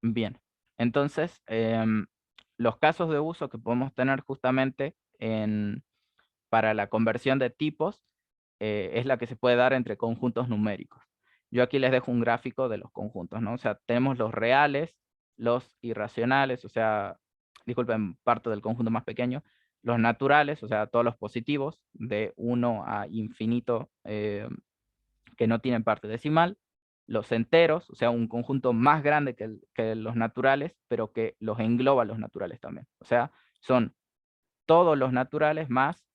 Bien, entonces, los casos de uso que podemos tener justamente para la conversión de tipos es la que se puede dar entre conjuntos numéricos. Yo aquí les dejo un gráfico de los conjuntos, ¿no? O sea, tenemos los reales, los irracionales, o sea, disculpen, parto del conjunto más pequeño, los naturales, o sea, todos los positivos, de 1 a infinito, que no tienen parte decimal, los enteros, o sea, un conjunto más grande que los naturales, pero que los engloba los naturales también. O sea, son todos los naturales más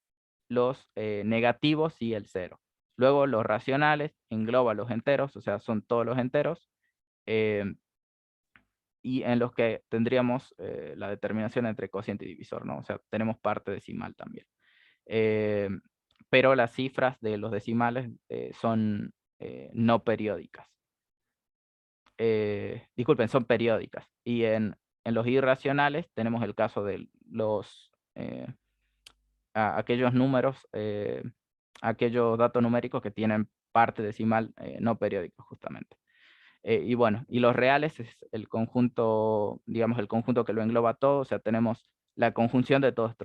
los negativos y el cero. Luego los racionales engloba los enteros, o sea, son todos los enteros, y en los que tendríamos la determinación entre cociente y divisor, ¿no? O sea, tenemos parte decimal también. Pero las cifras de los decimales son no periódicas. Disculpen, son periódicas. Y en los irracionales tenemos el caso de aquellos números, aquellos datos numéricos que tienen parte decimal no periódica justamente. Y bueno, y los reales es el conjunto, digamos, el conjunto que lo engloba todo, o sea, tenemos la conjunción de todos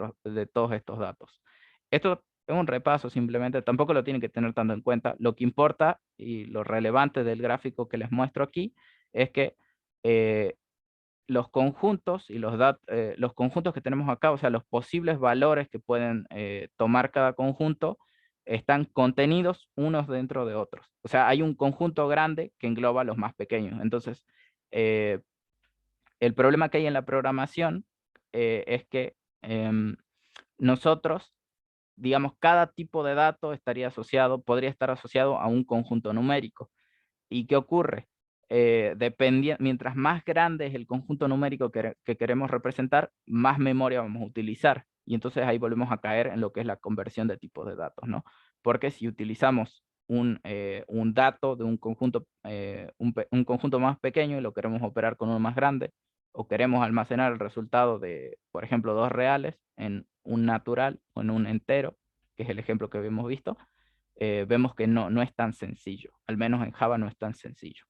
estos datos. Esto es un repaso simplemente, tampoco lo tienen que tener tanto en cuenta. Lo que importa y lo relevante del gráfico que les muestro aquí es que los conjuntos y los conjuntos que tenemos acá, o sea, los posibles valores que pueden tomar cada conjunto, están contenidos unos dentro de otros. O sea, hay un conjunto grande que engloba a los más pequeños. Entonces, el problema que hay en la programación es que nosotros, digamos, cada tipo de dato podría estar asociado a un conjunto numérico. ¿Y qué ocurre? Mientras más grande es el conjunto numérico que queremos representar, más memoria vamos a utilizar. Y entonces ahí volvemos a caer en lo que es la conversión de tipos de datos, ¿no? Porque si utilizamos un dato de un conjunto más pequeño y lo queremos operar con uno más grande, o queremos almacenar el resultado de, por ejemplo, dos reales en un natural o en un entero, que es el ejemplo que habíamos visto, vemos que no es tan sencillo, al menos en Java no es tan sencillo.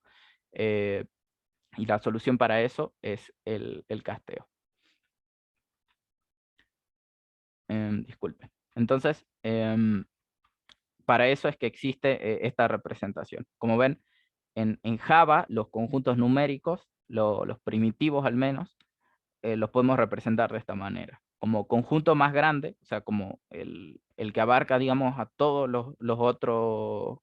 Y la solución para eso es el casteo. Disculpen. Entonces, para eso es que existe esta representación. Como ven, en Java los conjuntos numéricos, los primitivos al menos, los podemos representar de esta manera. Como conjunto más grande, o sea, como el que abarca, digamos, a todos los otros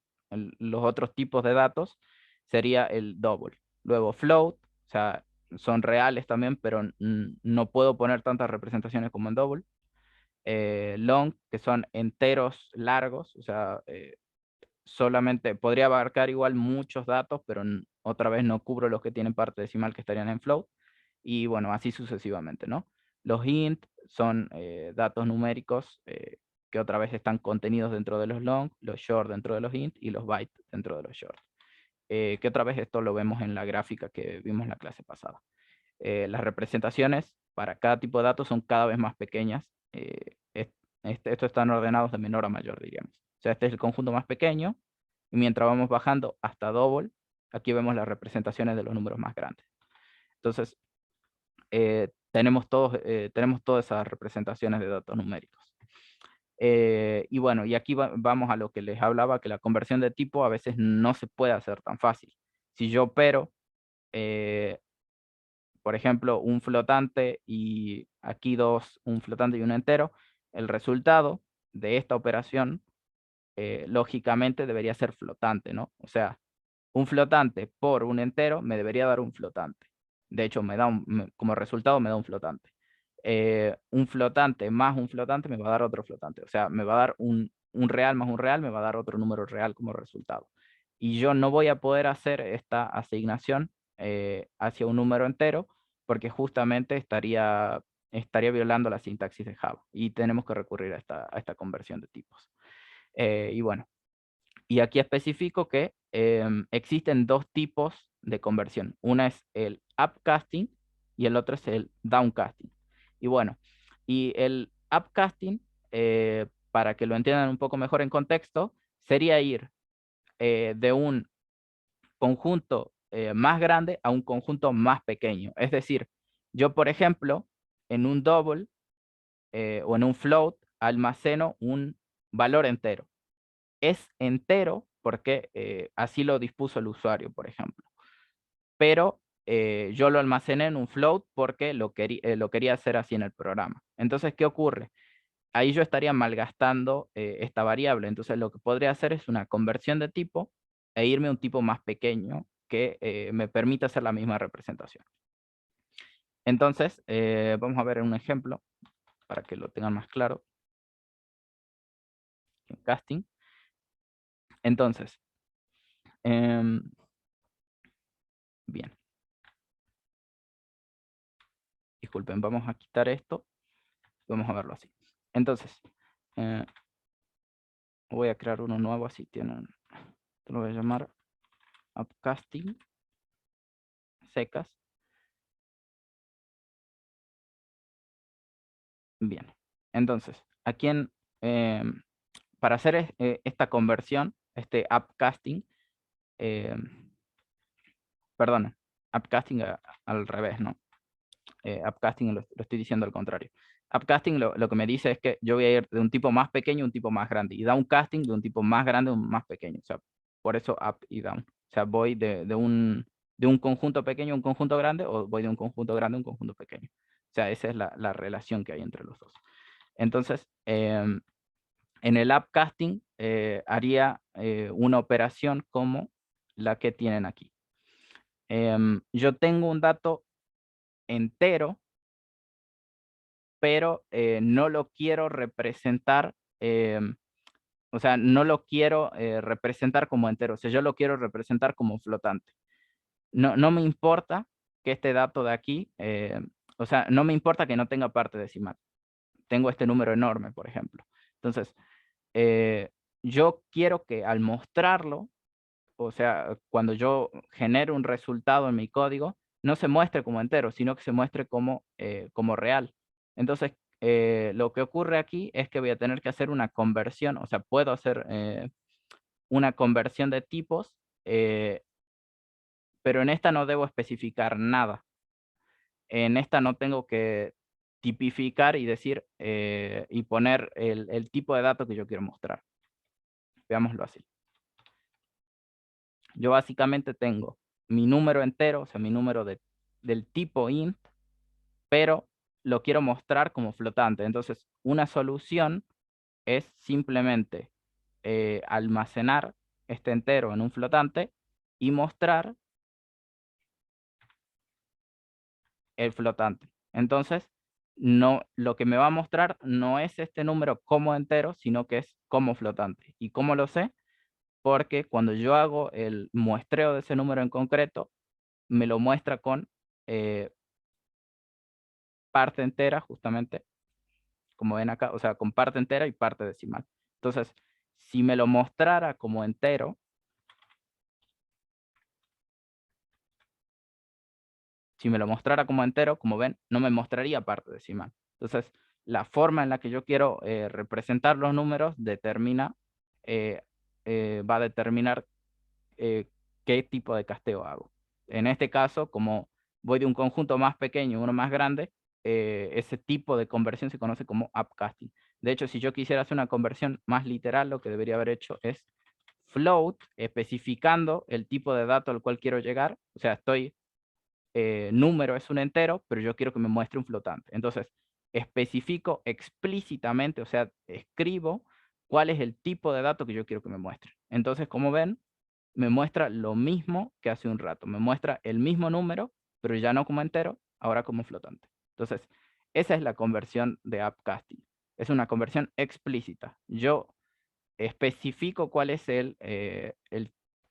tipos de datos, sería el double. Luego float, o sea, son reales también, pero no puedo poner tantas representaciones como en double. Long, que son enteros largos, o sea, solamente podría abarcar igual muchos datos, pero otra vez no cubro los que tienen parte decimal que estarían en float. Y bueno, así sucesivamente, ¿no? Los int son datos numéricos que otra vez están contenidos dentro de los long, los short dentro de los int y los byte dentro de los short. que otra vez esto lo vemos en la gráfica que vimos en la clase pasada. Las representaciones para cada tipo de datos son cada vez más pequeñas. Estos están ordenados de menor a mayor, diríamos. O sea, este es el conjunto más pequeño, y mientras vamos bajando hasta double, aquí vemos las representaciones de los números más grandes. Entonces, tenemos todas esas representaciones de datos numéricos. Y bueno, y aquí vamos a lo que les hablaba, que la conversión de tipo a veces no se puede hacer tan fácil. Si yo opero, por ejemplo, un flotante y aquí un flotante y un entero, el resultado de esta operación, lógicamente debería ser flotante, ¿no? O sea, un flotante por un entero me debería dar un flotante. De hecho, como resultado me da un flotante. Un flotante más un flotante me va a dar otro flotante. O sea, me va a dar un real más un real, me va a dar otro número real como resultado. Y yo no voy a poder hacer esta asignación hacia un número entero, porque justamente estaría violando la sintaxis de Java. Y tenemos que recurrir a esta conversión de tipos. Y bueno, y aquí especifico que existen dos tipos de conversión. Una es el upcasting y el otro es el downcasting. Y bueno, y el upcasting, para que lo entiendan un poco mejor en contexto, sería ir de un conjunto más grande a un conjunto más pequeño. Es decir, yo, por ejemplo, en un double o en un float, almaceno un valor entero. Es entero porque así lo dispuso el usuario, por ejemplo. Pero yo lo almacené en un float porque lo quería hacer así en el programa. Entonces, ¿qué ocurre? Ahí yo estaría malgastando esta variable. Entonces, lo que podría hacer es una conversión de tipo e irme a un tipo más pequeño que me permita hacer la misma representación. Entonces, vamos a ver un ejemplo para que lo tengan más claro. En casting. Entonces, bien. Disculpen, vamos a quitar esto. Vamos a verlo así. Entonces, voy a crear uno nuevo, así tienen. Lo voy a llamar upcasting secas. Bien. Entonces, aquí para hacer esta conversión, este upcasting, perdón, upcasting al revés, ¿no? Upcasting lo estoy diciendo al contrario. Upcasting lo que me dice es que yo voy a ir de un tipo más pequeño a un tipo más grande, y downcasting de un tipo más grande a un más pequeño. O sea, por eso up y down. O sea, voy de un conjunto pequeño a un conjunto grande, o voy de un conjunto grande a un conjunto pequeño. O sea, esa es la relación que hay entre los dos. Entonces, en el upcasting haría una operación como la que tienen aquí. Yo tengo un dato entero, pero no lo quiero representar, o sea, no lo quiero representar como entero, o sea, yo lo quiero representar como flotante. No me importa que este dato de aquí, o sea, no me importa que no tenga parte decimal. Tengo este número enorme, por ejemplo. Entonces, yo quiero que al mostrarlo, o sea, cuando yo genero un resultado en mi código, no se muestre como entero, sino que se muestre como real. Entonces, lo que ocurre aquí es que voy a tener que hacer una conversión, o sea, puedo hacer una conversión de tipos, pero en esta no debo especificar nada. En esta no tengo que tipificar y decir y poner el tipo de dato que yo quiero mostrar. Veámoslo así. Yo básicamente tengo mi número entero, o sea, mi número del tipo int, pero lo quiero mostrar como flotante. Entonces, una solución es simplemente almacenar este entero en un flotante y mostrar el flotante. Entonces, lo que me va a mostrar no es este número como entero, sino que es como flotante. ¿Y cómo lo sé? Porque cuando yo hago el muestreo de ese número en concreto, me lo muestra con parte entera, justamente, como ven acá, o sea, con parte entera y parte decimal. Entonces, si me lo mostrara como entero, Si me lo mostrara como entero, como ven, no me mostraría parte decimal. Entonces, la forma en la que yo quiero representar los números determina, va a determinar qué tipo de casteo hago. En este caso, como voy de un conjunto más pequeño a uno más grande, ese tipo de conversión se conoce como upcasting. De hecho, si yo quisiera hacer una conversión más literal, lo que debería haber hecho es float, especificando el tipo de dato al cual quiero llegar. O sea, número es un entero, pero yo quiero que me muestre un flotante. Entonces, especifico explícitamente, o sea, escribo cuál es el tipo de dato que yo quiero que me muestre. Entonces, como ven, me muestra lo mismo que hace un rato. Me muestra el mismo número, pero ya no como entero, ahora como flotante. Entonces, esa es la conversión de upcasting. Es una conversión explícita. Yo especifico cuál es el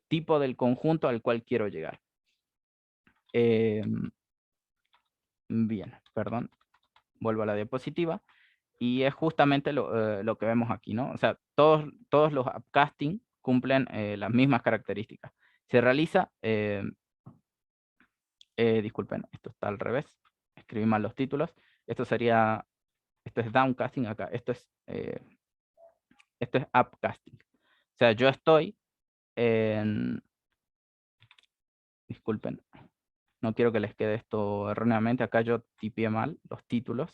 tipo del conjunto al cual quiero llegar. Bien, perdón. Vuelvo a la diapositiva. Y es justamente lo que vemos aquí, ¿no? O sea, todos los upcasting cumplen las mismas características. Se realiza, disculpen, esto está al revés, escribí mal los títulos. Esto es downcasting acá, esto es upcasting. O sea, yo estoy en, disculpen, no quiero que les quede esto erróneamente, acá yo tipié mal los títulos.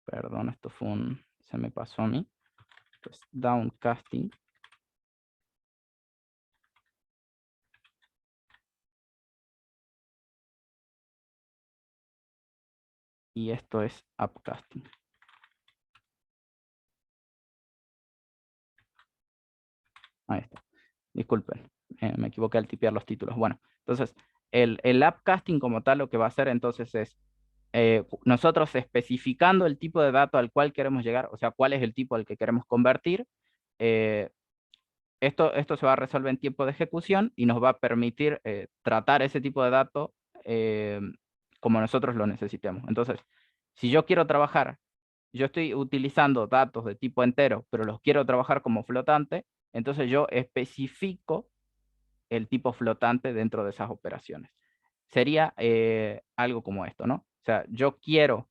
Perdón, esto se me pasó a mí. Pues downcasting. Y esto es upcasting. Ahí está. Disculpen, me equivoqué al tipear los títulos. Bueno, entonces, el upcasting como tal lo que va a hacer entonces es nosotros especificando el tipo de dato al cual queremos llegar, o sea, cuál es el tipo al que queremos convertir. Esto se va a resolver en tiempo de ejecución y nos va a permitir tratar ese tipo de dato como nosotros lo necesitemos. Entonces, si yo quiero trabajar, yo estoy utilizando datos de tipo entero, pero los quiero trabajar como flotante, entonces yo especifico el tipo flotante dentro de esas operaciones. Sería algo como esto, ¿no? O sea, yo quiero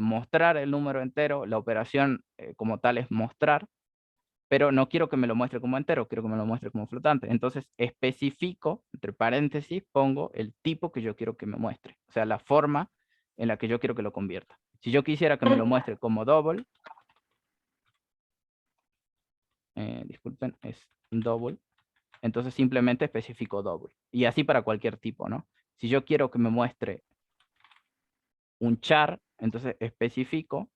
mostrar el número entero, la operación como tal es mostrar, pero no quiero que me lo muestre como entero, quiero que me lo muestre como flotante. Entonces especifico, entre paréntesis, pongo el tipo que yo quiero que me muestre, o sea, la forma en la que yo quiero que lo convierta. Si yo quisiera que me lo muestre como double, disculpen, es double, entonces simplemente especifico double. Y así para cualquier tipo, ¿no? Si yo quiero que me muestre un char, entonces especifico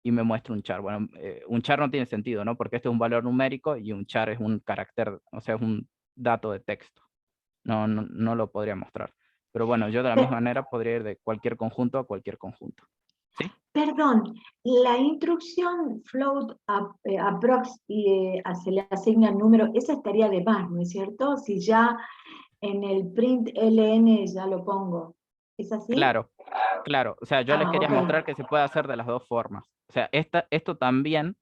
y me muestra un char. Bueno, un char no tiene sentido, ¿no? Porque este es un valor numérico y un char es un carácter, o sea, es un dato de texto. No lo podría mostrar. Pero bueno, yo de la misma manera podría ir de cualquier conjunto a cualquier conjunto. ¿Sí?
Perdón, la instrucción float approx se le asigna el número, esa estaría de más, ¿no es cierto? Si ya en el print ln ya lo pongo. ¿Es así?
Claro, claro. O sea, yo les quería
ok.
mostrar que se puede hacer de las dos formas. O sea, esto también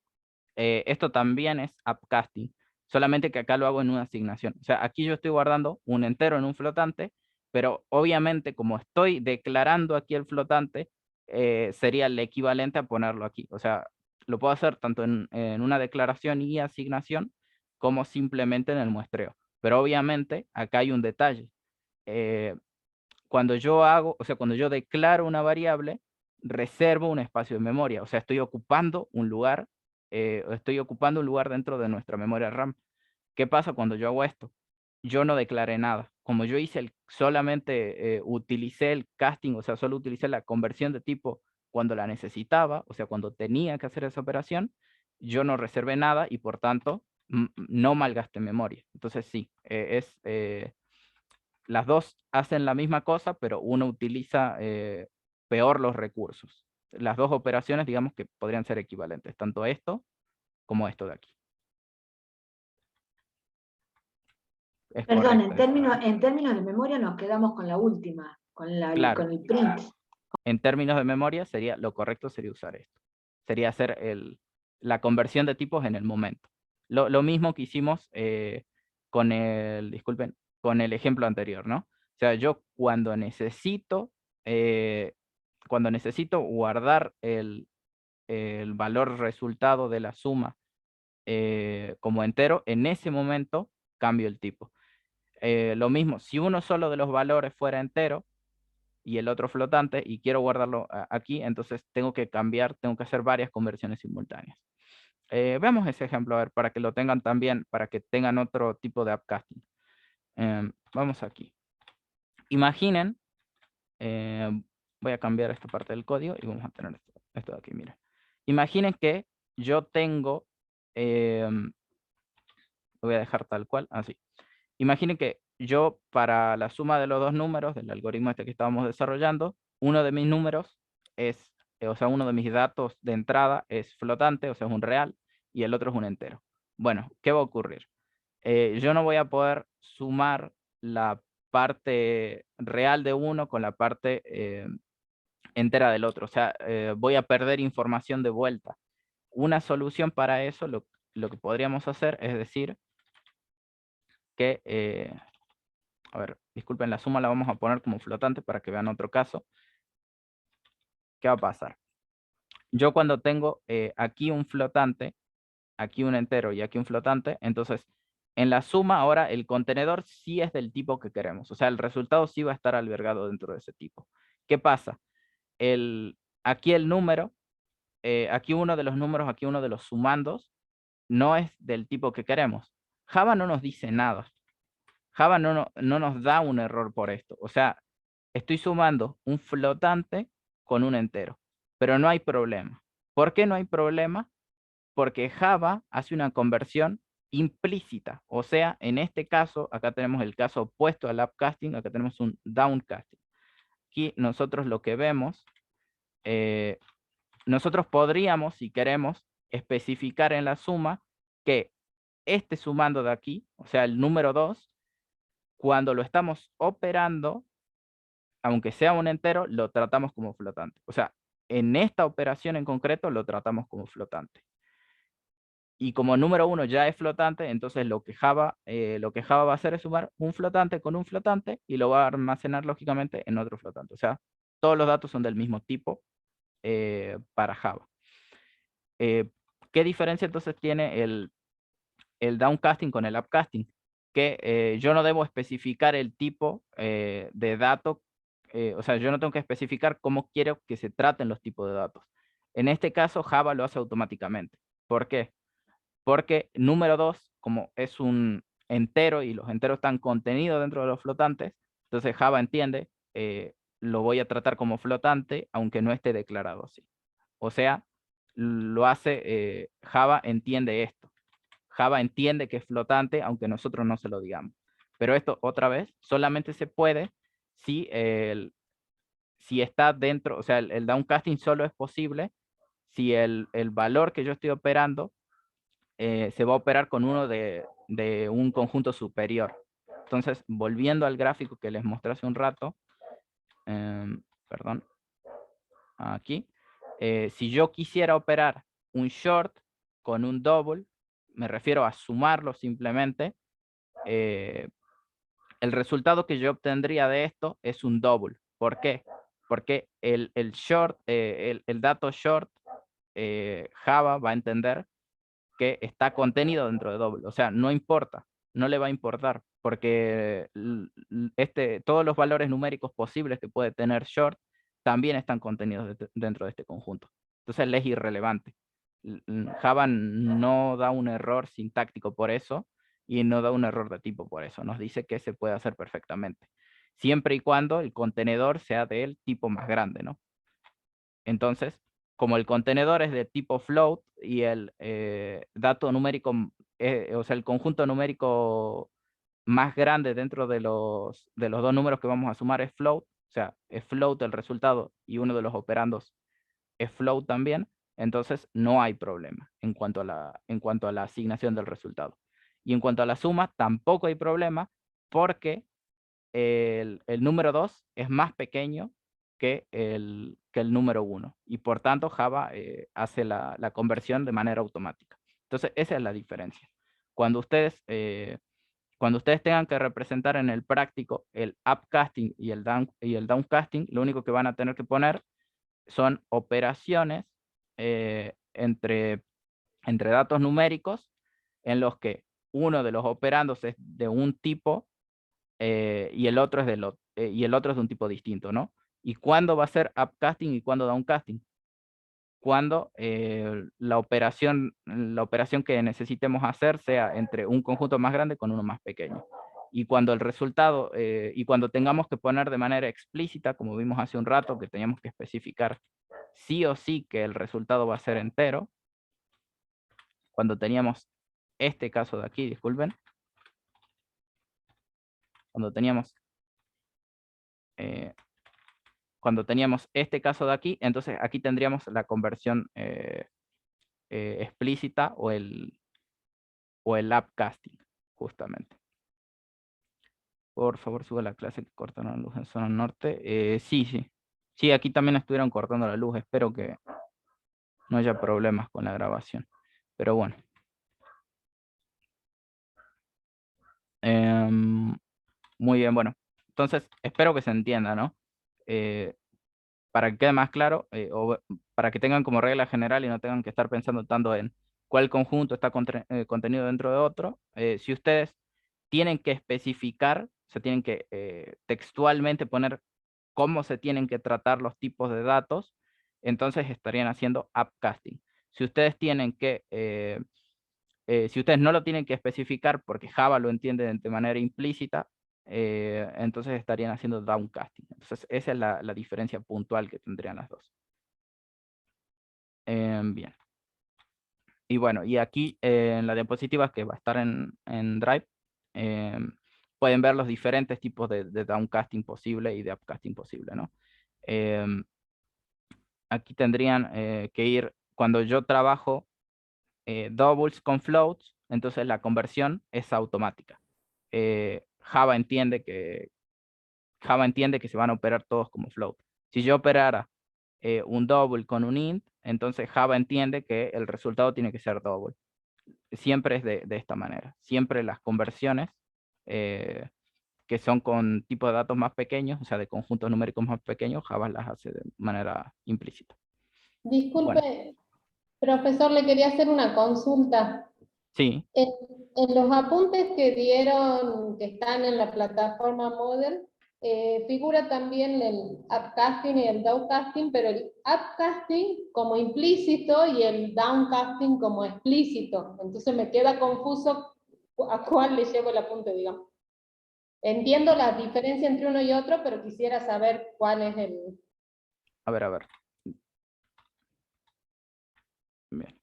es upcasting, solamente que acá lo hago en una asignación. O sea, aquí yo estoy guardando un entero en un flotante, pero obviamente como estoy declarando aquí el flotante, sería el equivalente a ponerlo aquí. O sea, lo puedo hacer tanto en una declaración y asignación, como simplemente en el muestreo. Pero obviamente acá hay un detalle. Cuando yo declaro una variable, reservo un espacio de memoria. O sea, estoy ocupando un lugar dentro de nuestra memoria RAM. ¿Qué pasa cuando yo hago esto? Yo no declaré nada. Como yo solamente utilicé el casting, o sea, solo utilicé la conversión de tipo cuando la necesitaba, o sea, cuando tenía que hacer esa operación, yo no reservé nada y por tanto no malgasté memoria. Entonces sí, las dos hacen la misma cosa, pero uno utiliza peor los recursos. Las dos operaciones, digamos que podrían ser equivalentes, tanto esto como esto de aquí. Es
Perdón,
correcto.
en términos de memoria nos quedamos con la última,
Claro.
con el print.
En términos de memoria, lo correcto sería usar esto. Sería hacer la conversión de tipos en el momento. Lo mismo que hicimos disculpen, con el ejemplo anterior, ¿no? O sea, yo cuando necesito guardar el valor resultado de la suma como entero, en ese momento cambio el tipo. Lo mismo, si uno solo de los valores fuera entero y el otro flotante y quiero guardarlo aquí, entonces tengo que hacer varias conversiones simultáneas. Veamos ese ejemplo, a ver, para que lo tengan también, para que tengan otro tipo de upcasting. Vamos aquí. Imaginen, voy a cambiar esta parte del código y vamos a tener esto de aquí, miren. Imaginen que yo tengo, lo voy a dejar tal cual, así. Imaginen que yo, para la suma de los dos números del algoritmo este que estábamos desarrollando, uno de mis números es, o sea, uno de mis datos de entrada es flotante, o sea, es un real, y el otro es un entero. Bueno, ¿qué va a ocurrir? Yo no voy a poder sumar la parte real de uno con la parte entera del otro. O sea, voy a perder información de vuelta. Una solución para eso, lo que podríamos hacer es decir que, a ver, disculpen, la suma la vamos a poner como flotante para que vean otro caso. ¿Qué va a pasar? Yo cuando tengo aquí un flotante, aquí un entero y aquí un flotante, entonces en la suma ahora el contenedor sí es del tipo que queremos. O sea, el resultado sí va a estar albergado dentro de ese tipo. ¿Qué pasa? Aquí el número, aquí uno de los números, aquí uno de los sumandos, no es del tipo que queremos. Java no nos dice nada. Java no nos da un error por esto. O sea, estoy sumando un flotante con un entero, pero no hay problema. ¿Por qué no hay problema? Porque Java hace una conversión implícita. O sea, en este caso, acá tenemos el caso opuesto al upcasting, acá tenemos un downcasting. Aquí nosotros lo que vemos, nosotros podríamos, si queremos, especificar en la suma que este sumando de aquí, o sea, el número 2, cuando lo estamos operando, aunque sea un entero, lo tratamos como flotante. O sea, en esta operación en concreto lo tratamos como flotante. Y como número 1 ya es flotante, entonces lo que Java va a hacer es sumar un flotante con un flotante y lo va a almacenar lógicamente en otro flotante. O sea, todos los datos son del mismo tipo para Java. ¿Qué diferencia entonces tiene el downcasting con el upcasting? Que yo no debo especificar el tipo de dato, o sea, yo no tengo que especificar cómo quiero que se traten los tipos de datos. En este caso, Java lo hace automáticamente. ¿Por qué? Porque número 2, como es un entero y los enteros están contenidos dentro de los flotantes, entonces Java entiende, lo voy a tratar como flotante, aunque no esté declarado así. O sea, Java entiende esto. Java entiende que es flotante, aunque nosotros no se lo digamos. Pero esto, otra vez, solamente se puede si está dentro, o sea, el downcasting solo es posible si el valor que yo estoy operando se va a operar con uno de un conjunto superior. Entonces, volviendo al gráfico que les mostré hace un rato, perdón, aquí, si yo quisiera operar un short con un double, me refiero a sumarlo simplemente, el resultado que yo obtendría de esto es un double. ¿Por qué? Porque el short, el dato short, Java va a entender que está contenido dentro de double. O sea, no importa, no le va a importar, porque todos los valores numéricos posibles que puede tener short también están contenidos dentro de este conjunto. Entonces le es irrelevante. Java no da un error sintáctico por eso y no da un error de tipo por eso. Nos dice que se puede hacer perfectamente, siempre y cuando el contenedor sea del tipo más grande, ¿no? Entonces, como el contenedor es de tipo float y el dato numérico, o sea, el conjunto numérico más grande dentro de los dos números que vamos a sumar es float, o sea, es float el resultado y uno de los operandos es float también, entonces no hay problema en cuanto a la asignación del resultado. Y en cuanto a la suma, tampoco hay problema porque el número 2 es más pequeño que el número 1 y por tanto Java hace la conversión de manera automática. Entonces esa es la diferencia. Cuando ustedes cuando ustedes tengan que representar en el práctico el upcasting y el downcasting, lo único que van a tener que poner son operaciones entre datos numéricos en los que uno de los operandos es de un tipo y el otro es de un tipo distinto, ¿no? ¿Y cuándo va a ser upcasting y cuándo downcasting? Cuando la operación que necesitemos hacer sea entre un conjunto más grande con uno más pequeño. Y cuando el resultado, y cuando tengamos que poner de manera explícita, como vimos hace un rato, que teníamos que especificar sí o sí que el resultado va a ser entero, cuando teníamos este caso de aquí, disculpen, cuando teníamos este caso de aquí, entonces aquí tendríamos la conversión explícita o el upcasting, justamente. Por favor, suba la clase que cortaron la luz en zona norte. Sí, sí. Sí, aquí también estuvieron cortando la luz. Espero que no haya problemas con la grabación. Pero bueno. Muy bien, bueno. Entonces, espero que se entienda, ¿no? Para que quede más claro, o para que tengan como regla general y no tengan que estar pensando tanto en cuál conjunto está contenido dentro de otro. Si ustedes tienen que especificar, o sea, tienen que textualmente poner cómo se tienen que tratar los tipos de datos, entonces estarían haciendo upcasting. Si ustedes tienen que, si ustedes no lo tienen que especificar porque Java lo entiende de manera implícita, entonces estarían haciendo downcasting. Entonces esa es la diferencia puntual que tendrían las dos. Bien. Y bueno, y aquí en la diapositiva que va a estar en Drive, pueden ver los diferentes tipos de downcasting posible y de upcasting posible, ¿no? Aquí tendrían que ir, cuando yo trabajo doubles con floats, entonces la conversión es automática. Java entiende que se van a operar todos como float. Si yo operara un double con un int, entonces Java entiende que el resultado tiene que ser double. Siempre es de esta manera. Siempre las conversiones que son con tipo de datos más pequeños, o sea, de conjuntos numéricos más pequeños, Java las hace de manera implícita.
Disculpe,
Bueno.
profesor, le quería hacer una consulta.
Sí.
En los apuntes que dieron, que están en la plataforma Moodle, figura también el upcasting y el downcasting, pero el upcasting como implícito y el downcasting como explícito. Entonces me queda confuso a cuál le llevo el apunte, digamos. Entiendo la diferencia entre uno y otro, pero quisiera saber cuál es el...
A ver. Bien.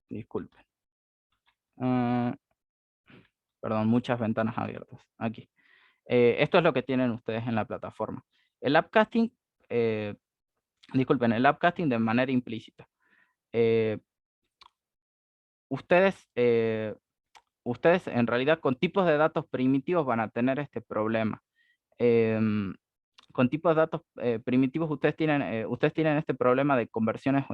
Disculpen. Perdón, muchas ventanas abiertas. Aquí. Esto es lo que tienen ustedes en la plataforma. El upcasting, disculpen, el upcasting de manera implícita. Ustedes en realidad con tipos de datos primitivos van a tener este problema. Con tipos de datos primitivos ustedes tienen este problema de conversiones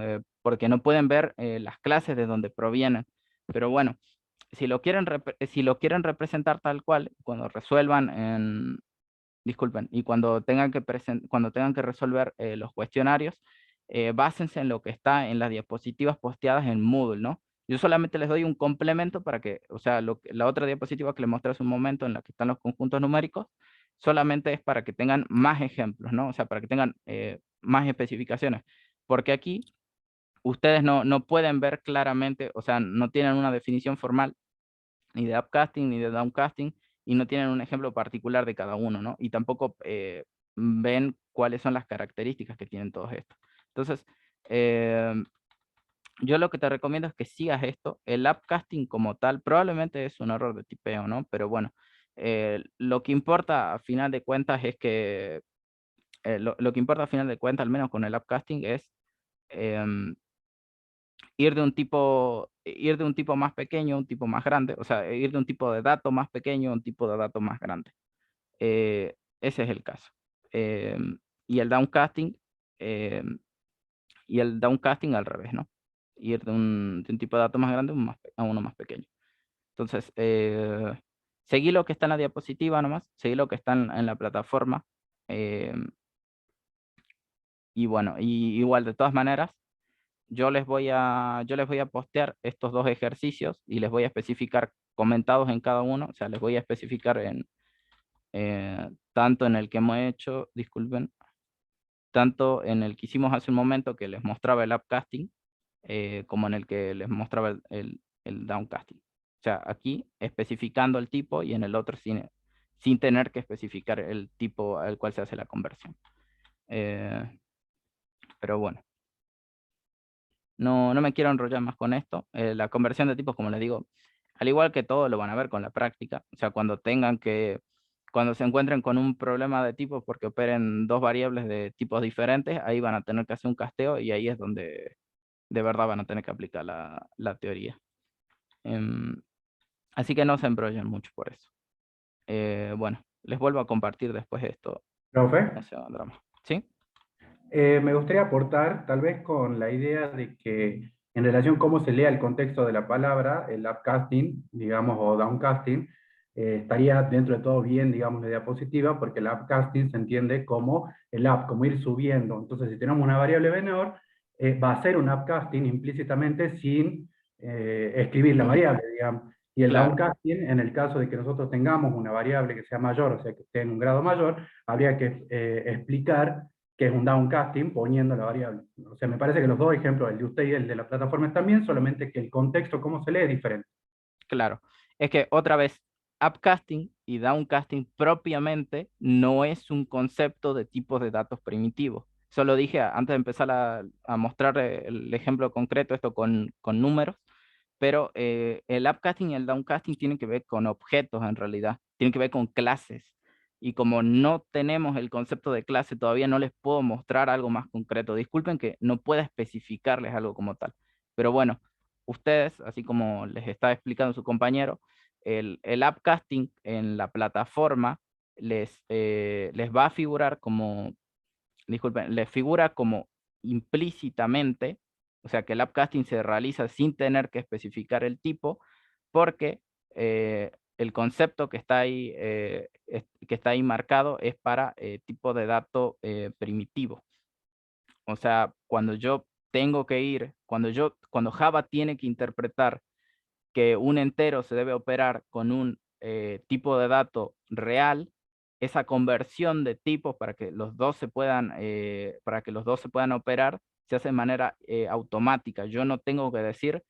porque no pueden ver las clases de donde provienen. Pero bueno, si lo quieren representar tal cual, cuando resuelvan disculpen, y cuando tengan que resolver los cuestionarios, básense en lo que está en las diapositivas posteadas en Moodle, ¿no? Yo solamente les doy un complemento para que, o sea, la otra diapositiva que les mostré hace un momento en la que están los conjuntos numéricos, solamente es para que tengan más ejemplos, ¿no? O sea, para que tengan más especificaciones. Porque aquí ustedes no pueden ver claramente, o sea, no tienen una definición formal ni de upcasting ni de downcasting, y no tienen un ejemplo particular de cada uno, ¿no? Y tampoco ven cuáles son las características que tienen todos estos. Entonces, yo lo que te recomiendo es que sigas esto. El upcasting como tal probablemente es un error de tipeo, ¿no? Pero bueno, lo que importa a final de cuentas es que, lo que importa a final de cuentas, al menos con el upcasting, es ir de un tipo más pequeño a un tipo más grande, o sea, ir de un tipo de dato más pequeño a un tipo de dato más grande. Ese es el caso. Y el downcasting, al revés, ¿no? Ir de un tipo de dato más grande a uno más pequeño. Entonces, seguí lo que está en la diapositiva nomás, seguí lo que está en la plataforma. Y bueno, igual de todas maneras, yo les voy a postear estos dos ejercicios y les voy a especificar comentados en cada uno, o sea, les voy a especificar tanto en el que hemos hecho, disculpen, tanto en el que hicimos hace un momento que les mostraba el upcasting, como en el que les mostraba el downcasting. O sea, aquí especificando el tipo y en el otro sin tener que especificar el tipo al cual se hace la conversión. Pero bueno. No me quiero enrollar más con esto. La conversión de tipos, como les digo, al igual que todo, lo van a ver con la práctica. O sea, cuando se encuentren con un problema de tipos porque operen dos variables de tipos diferentes, ahí van a tener que hacer un casteo y ahí es donde de verdad van a tener que aplicar la teoría. Así que no se embrollen mucho por eso. Bueno, les vuelvo a compartir después esto.
Profe,
No sea drama. ¿Sí?
me gustaría aportar tal vez con la idea de que en relación a cómo se lea el contexto de la palabra, el upcasting, digamos, o downcasting, estaría dentro de todo bien, digamos, la diapositiva, porque el upcasting se entiende como el up, como ir subiendo. Entonces, si tenemos una variable menor, va a ser un upcasting implícitamente sin escribir la variable, digamos. Y el
Claro.
downcasting, en el caso de que nosotros tengamos una variable que sea mayor, o sea, que esté en un grado mayor, habría que explicar que es un downcasting poniendo la variable. O sea, me parece que los dos ejemplos, el de usted y el de la plataforma, están bien, solamente que el contexto, cómo se lee, es diferente.
Claro. Es que otra vez, upcasting y downcasting propiamente no es un concepto de tipos de datos primitivos. Eso lo dije antes de empezar a mostrar el ejemplo concreto, esto con números, pero el upcasting y el downcasting tienen que ver con objetos en realidad, tienen que ver con clases. Y como no tenemos el concepto de clase, todavía no les puedo mostrar algo más concreto. Disculpen que no pueda especificarles algo como tal. Pero bueno, ustedes, así como les está explicando su compañero, el upcasting en la plataforma les va a figurar como, disculpen, les figura como implícitamente, o sea que el upcasting se realiza sin tener que especificar el tipo, porque el concepto que está ahí marcado es para tipo de dato primitivo. O sea, cuando yo tengo que ir, cuando Java tiene que interpretar que un entero se debe operar con un tipo de dato real, esa conversión de tipos para que los dos se puedan operar se hace de manera automática. Yo no tengo que decir,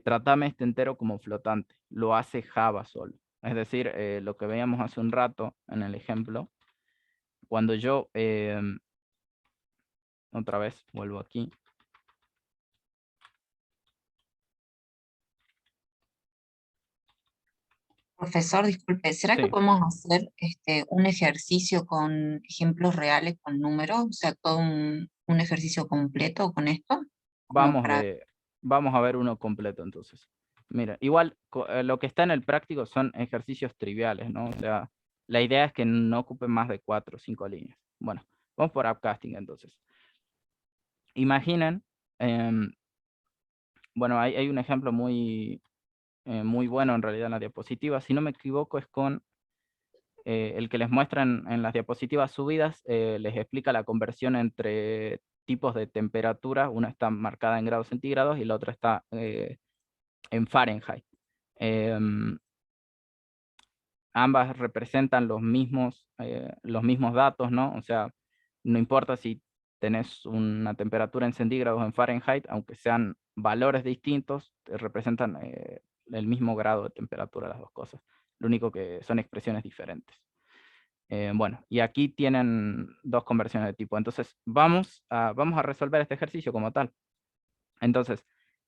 tratame este entero como flotante. Lo hace Java solo. Es decir, lo que veíamos hace un rato en el ejemplo, cuando yo, otra vez vuelvo aquí.
Profesor, disculpe, ¿será que
Sí,
podemos hacer un ejercicio con ejemplos reales, con números? O sea, todo un ejercicio completo con esto. Como para...
vamos a ver uno completo entonces. Mira, igual lo que está en el práctico son ejercicios triviales, ¿no? O sea, la idea es que no ocupen más de 4 o 5 líneas. Bueno, vamos por upcasting entonces. Imaginen, bueno, hay un ejemplo muy bueno en realidad en la diapositiva. Si no me equivoco es con el que les muestran en las diapositivas subidas, les explica la conversión entre tipos de temperatura. Una está marcada en grados centígrados y la otra está en Fahrenheit. Ambas representan los mismos datos, ¿no? O sea, no importa si tenés una temperatura en centígrados o en Fahrenheit, aunque sean valores distintos, representan el mismo grado de temperatura las dos cosas. Lo único que son expresiones diferentes. Bueno, y aquí tienen dos conversiones de tipo. Entonces, vamos a resolver este ejercicio como tal. Entonces,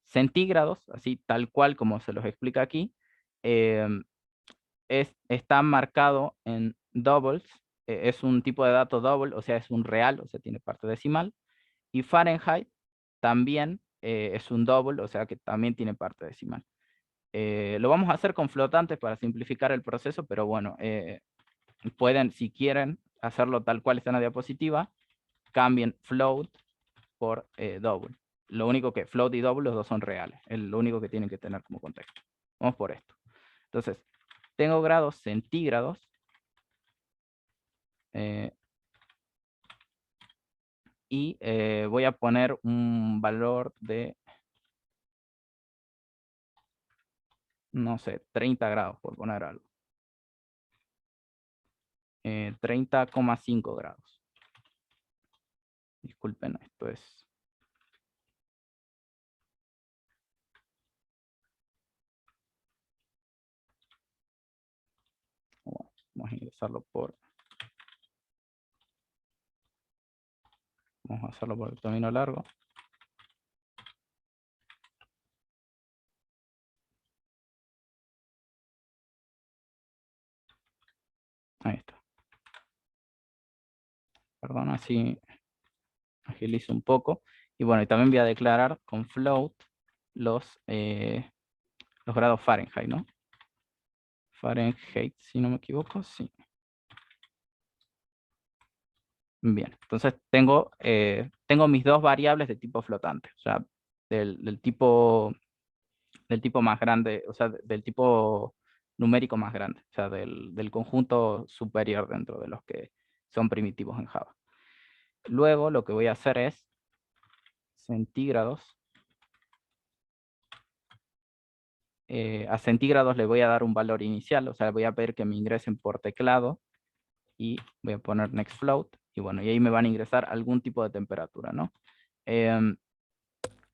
centígrados, así tal cual como se los explica aquí, está marcado en doubles, es un tipo de dato double, o sea, es un real, o sea, tiene parte decimal. Y Fahrenheit también es un double, o sea, que también tiene parte decimal. Lo vamos a hacer con flotantes para simplificar el proceso, pero bueno, pueden, si quieren, hacerlo tal cual está en la diapositiva, cambien float por double. Lo único que float y double, los dos son reales. Es lo único que tienen que tener como contexto. Vamos por esto. Entonces, tengo grados centígrados. Y voy a poner un valor de, no sé, 30 grados, por poner algo. 30,5 grados. Disculpen, esto es... Bueno, vamos a ingresarlo por... Vamos a hacerlo por el camino largo. Ahí está. Perdón, así agilizo un poco. Y bueno, y también voy a declarar con float los grados Fahrenheit, ¿no? Fahrenheit, si no me equivoco, sí. Bien, entonces tengo mis dos variables de tipo flotante, o sea, del tipo más grande, o sea, del tipo numérico más grande, o sea, del conjunto superior dentro de los que son primitivos en Java. Luego lo que voy a hacer es centígrados. A centígrados le voy a dar un valor inicial, o sea, voy a pedir que me ingresen por teclado y voy a poner next float, y bueno, y ahí me van a ingresar algún tipo de temperatura, ¿no?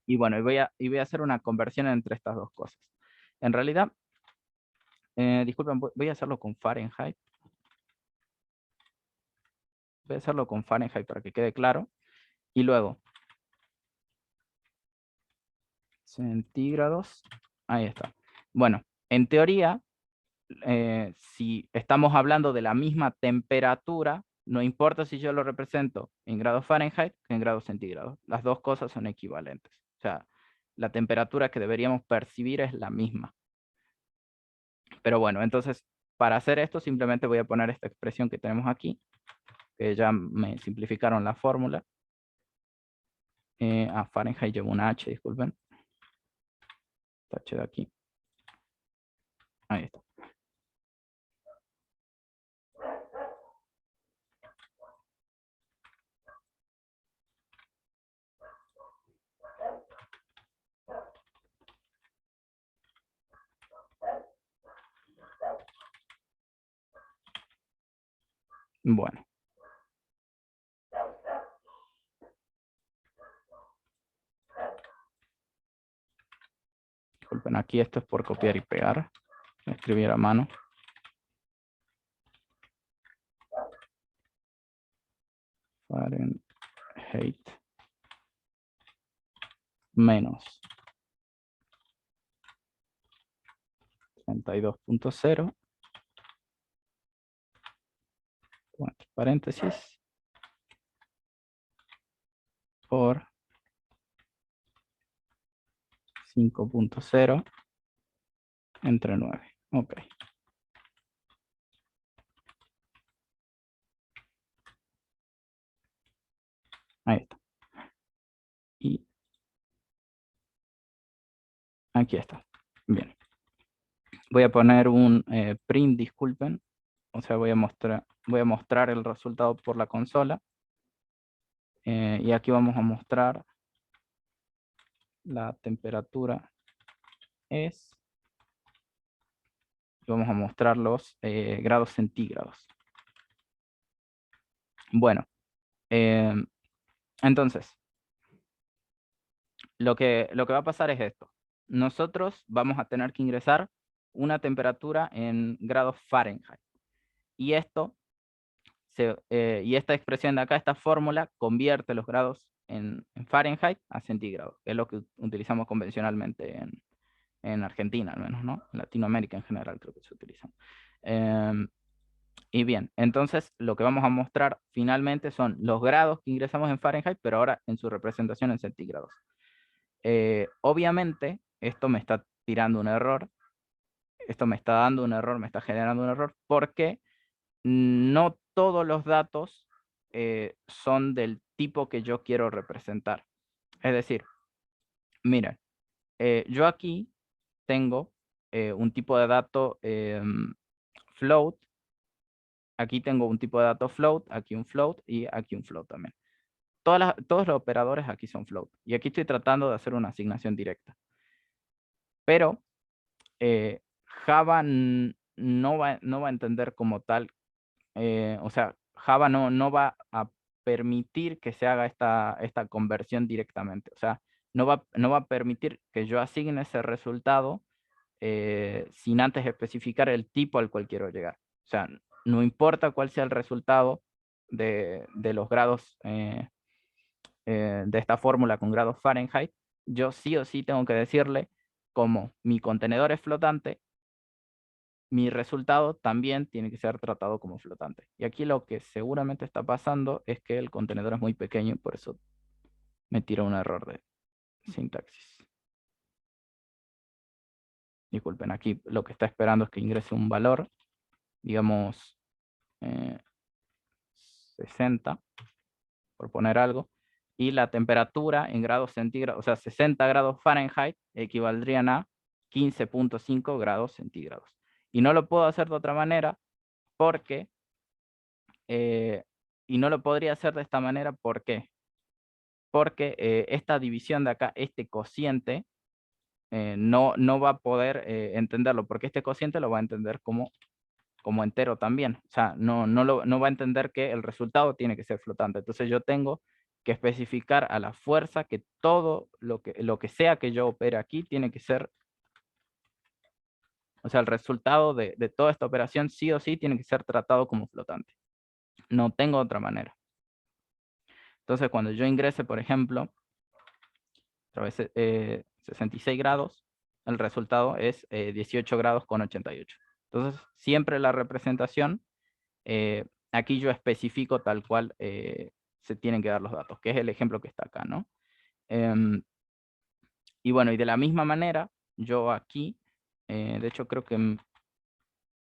Y bueno, y voy a hacer una conversión entre estas dos cosas. En realidad, disculpen, voy a hacerlo con Fahrenheit. Voy a hacerlo con Fahrenheit para que quede claro. Y luego, centígrados, ahí está. Bueno, en teoría, si estamos hablando de la misma temperatura, no importa si yo lo represento en grados Fahrenheit que en grados centígrados. Las dos cosas son equivalentes. O sea, la temperatura que deberíamos percibir es la misma. Pero bueno, entonces, para hacer esto, simplemente voy a poner esta expresión que tenemos aquí, que ya me simplificaron la fórmula. Fahrenheit llevo una H, disculpen. Esta H de aquí. Ahí está. Bueno. Disculpen, aquí esto es por copiar y pegar. Escribir a mano. Fahrenheit menos 32.0. Entre paréntesis. Por 5.0 entre 9. Ok. Ahí está. Y aquí está. Bien. Voy a poner un print, disculpen. O sea, voy a mostrar el resultado por la consola. Y aquí vamos a mostrar la temperatura es. Y vamos a mostrar los grados centígrados. Bueno. Entonces, lo que va a pasar es esto. Nosotros vamos a tener que ingresar una temperatura en grados Fahrenheit. Y esto, y esta expresión de acá, esta fórmula, convierte los grados en Fahrenheit a centígrados, que es lo que utilizamos convencionalmente en Argentina, al menos, ¿no? En Latinoamérica en general creo que se utilizan. Y bien, entonces lo que vamos a mostrar finalmente son los grados que ingresamos en Fahrenheit, pero ahora en su representación en centígrados. Obviamente, esto me está tirando un error. Esto me está dando un error, me está generando un error, porque no todos los datos son del tipo que yo quiero representar. Es decir, miren, yo aquí tengo un tipo de dato float. Aquí tengo un tipo de dato float, aquí un float y aquí un float también. Todos los operadores aquí son float. Y aquí estoy tratando de hacer una asignación directa. Pero Java no va a entender como tal, o sea, Java no va a permitir que se haga esta conversión directamente. O sea, no va a permitir que yo asigne ese resultado sin antes especificar el tipo al cual quiero llegar. O sea, no importa cuál sea el resultado de los grados de esta fórmula con grados Fahrenheit, yo sí o sí tengo que decirle, como mi contenedor es flotante, mi resultado también tiene que ser tratado como flotante. Y aquí lo que seguramente está pasando es que el contenedor es muy pequeño y por eso me tira un error de sintaxis. Disculpen, aquí lo que está esperando es que ingrese un valor, digamos 60, por poner algo, y la temperatura en grados centígrados, o sea, 60 grados Fahrenheit equivaldrían a 15.5 grados centígrados. Y no lo puedo hacer de otra manera porque, y no lo podría hacer de esta manera, ¿por qué? Porque esta división de acá, este cociente, no va a poder entenderlo, porque este cociente lo va a entender como entero también. O sea, no va a entender que el resultado tiene que ser flotante. Entonces yo tengo que especificar a la fuerza que todo lo que sea que yo opere aquí tiene que ser, o sea, el resultado de toda esta operación sí o sí tiene que ser tratado como flotante. No tengo otra manera. Entonces cuando yo ingrese, por ejemplo, otra vez 66 grados, el resultado es 18 grados con 88. Entonces siempre la representación, aquí yo especifico tal cual se tienen que dar los datos, que es el ejemplo que está acá, ¿no? Y bueno, y de la misma manera, yo aquí, de hecho creo que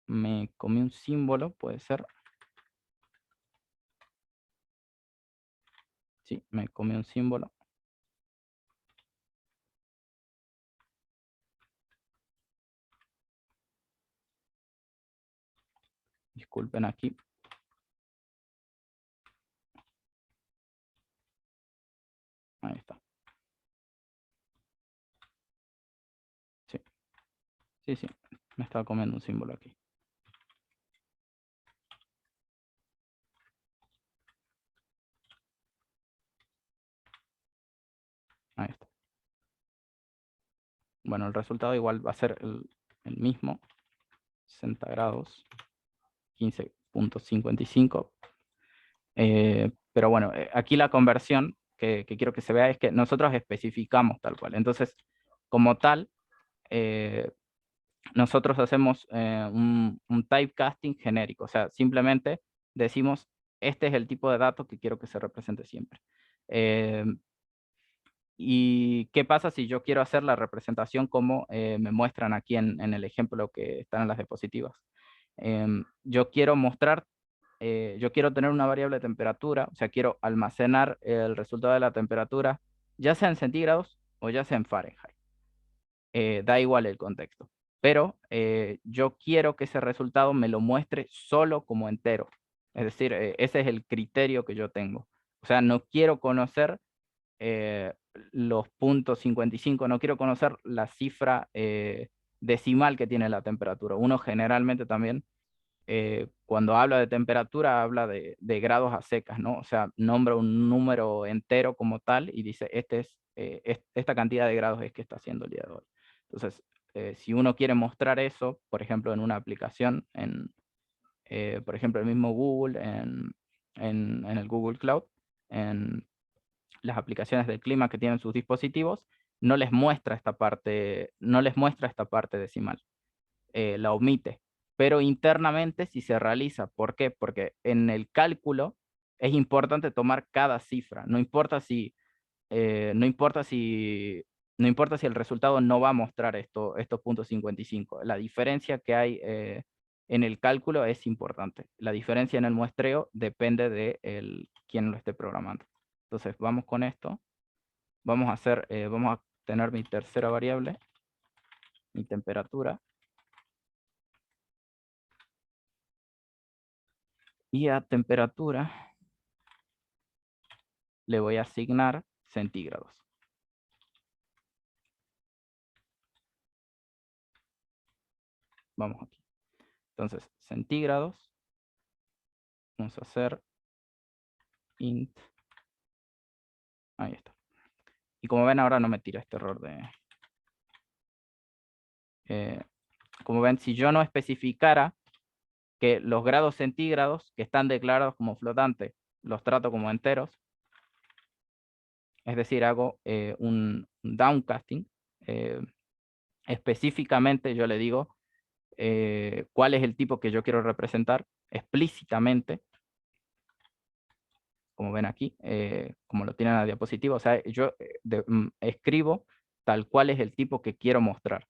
me comí un símbolo, puede ser. Sí, me comí un símbolo. Disculpen aquí. Ahí está. Sí, me estaba comiendo un símbolo aquí. Ahí está. Bueno, el resultado igual va a ser el mismo. 60 grados. 15.55. Pero bueno, aquí la conversión que quiero que se vea es que nosotros especificamos tal cual. Entonces, como tal, nosotros hacemos un typecasting genérico. O sea, simplemente decimos, este es el tipo de datos que quiero que se represente siempre. ¿Y qué pasa si yo quiero hacer la representación como me muestran aquí en el ejemplo que están en las diapositivas? Yo quiero mostrar, yo quiero tener una variable de temperatura, o sea, quiero almacenar el resultado de la temperatura, ya sea en centígrados o ya sea en Fahrenheit. Da igual el contexto. Pero yo quiero que ese resultado me lo muestre solo como entero. Es decir, ese es el criterio que yo tengo. O sea, no quiero conocer los puntos 55, no quiero conocer la cifra decimal que tiene la temperatura. Uno generalmente también, cuando habla de temperatura, habla de grados a secas, ¿no? O sea, nombra un número entero como tal y dice, esta cantidad de grados es que está haciendo el día de hoy. Entonces, si uno quiere mostrar eso, por ejemplo, en una aplicación, por ejemplo, el mismo Google, en el Google Cloud, en las aplicaciones del clima que tienen sus dispositivos, no les muestra esta parte decimal, la omite, pero internamente sí se realiza. ¿Por qué? Porque en el cálculo es importante tomar cada cifra, no importa si el resultado no va a mostrar estos puntos 55. La diferencia que hay en el cálculo es importante. La diferencia en el muestreo depende de quién lo esté programando. Entonces vamos con esto. Vamos a tener mi tercera variable, mi temperatura. Y a temperatura le voy a asignar centígrados. Vamos aquí. Entonces, centígrados. Vamos a hacer int. Ahí está. Y como ven, ahora no me tira este error de... como ven, si yo no especificara que los grados centígrados que están declarados como flotantes los trato como enteros, es decir, hago un downcasting, específicamente yo le digo cuál es el tipo que yo quiero representar explícitamente, como ven aquí, como lo tienen en la diapositiva. O sea, yo escribo tal cual es el tipo que quiero mostrar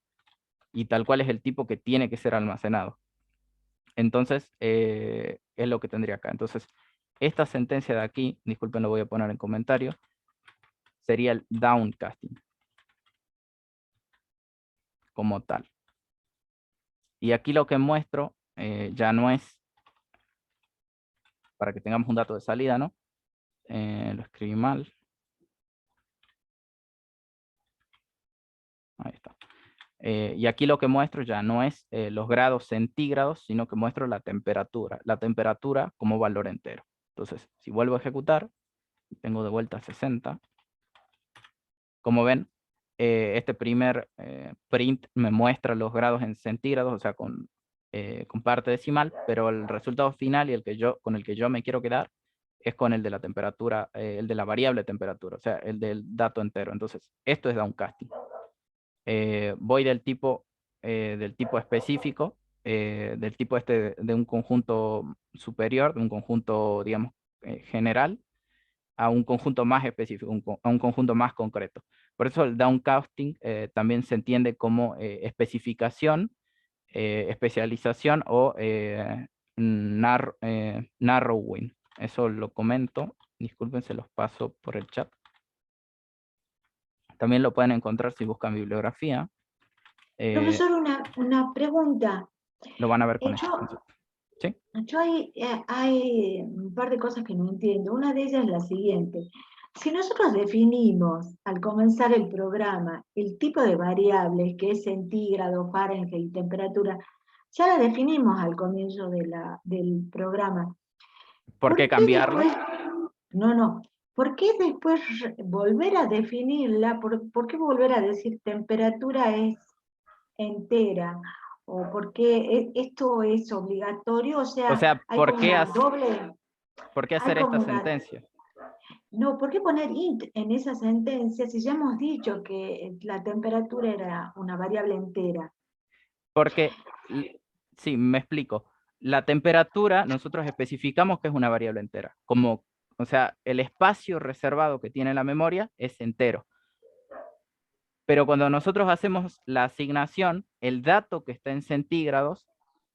y tal cual es el tipo que tiene que ser almacenado. Entonces, es lo que tendría acá. Entonces, esta sentencia de aquí, disculpen, lo voy a poner en comentario, sería el downcasting como tal. Y aquí lo que muestro ya no es, para que tengamos un dato de salida, ¿no? Lo escribí mal. Ahí está. Y aquí lo que muestro ya no es los grados centígrados, sino que muestro la temperatura como valor entero. Entonces, si vuelvo a ejecutar, tengo de vuelta 60. Como ven, este primer print me muestra los grados en centígrados, o sea, con parte decimal, pero el resultado final y con el que yo me quiero quedar es con el de la temperatura, el de la variable temperatura, o sea, el del dato entero. Entonces, esto es downcasting. Voy del tipo específico, del tipo de un conjunto superior, de un conjunto, digamos, general, a un conjunto más específico, a un conjunto más concreto. Por eso el downcasting también se entiende como especificación, especialización o narrowing. Eso lo comento. Disculpen, se los paso por el chat. También lo pueden encontrar si buscan bibliografía.
Profesor, una pregunta.
Lo van a ver con esto. ¿Sí?
Yo hay un par de cosas que no entiendo. Una de ellas es la siguiente. Si nosotros definimos al comenzar el programa el tipo de variables que es centígrado, Fahrenheit y temperatura, ya la definimos al comienzo del programa.
¿Por qué cambiarlo?
No. ¿Por qué después volver a definirla? ¿Por qué volver a decir temperatura es entera? ¿O por qué esto es obligatorio? O sea, hay
¿por
como
qué
una doble...
¿por qué hacer esta sentencia?
No, ¿por qué poner int en esa sentencia si ya hemos dicho que la temperatura era una variable entera?
Porque, sí, me explico. La temperatura, nosotros especificamos que es una variable entera. O sea, el espacio reservado que tiene la memoria es entero. Pero cuando nosotros hacemos la asignación, el dato que está en centígrados,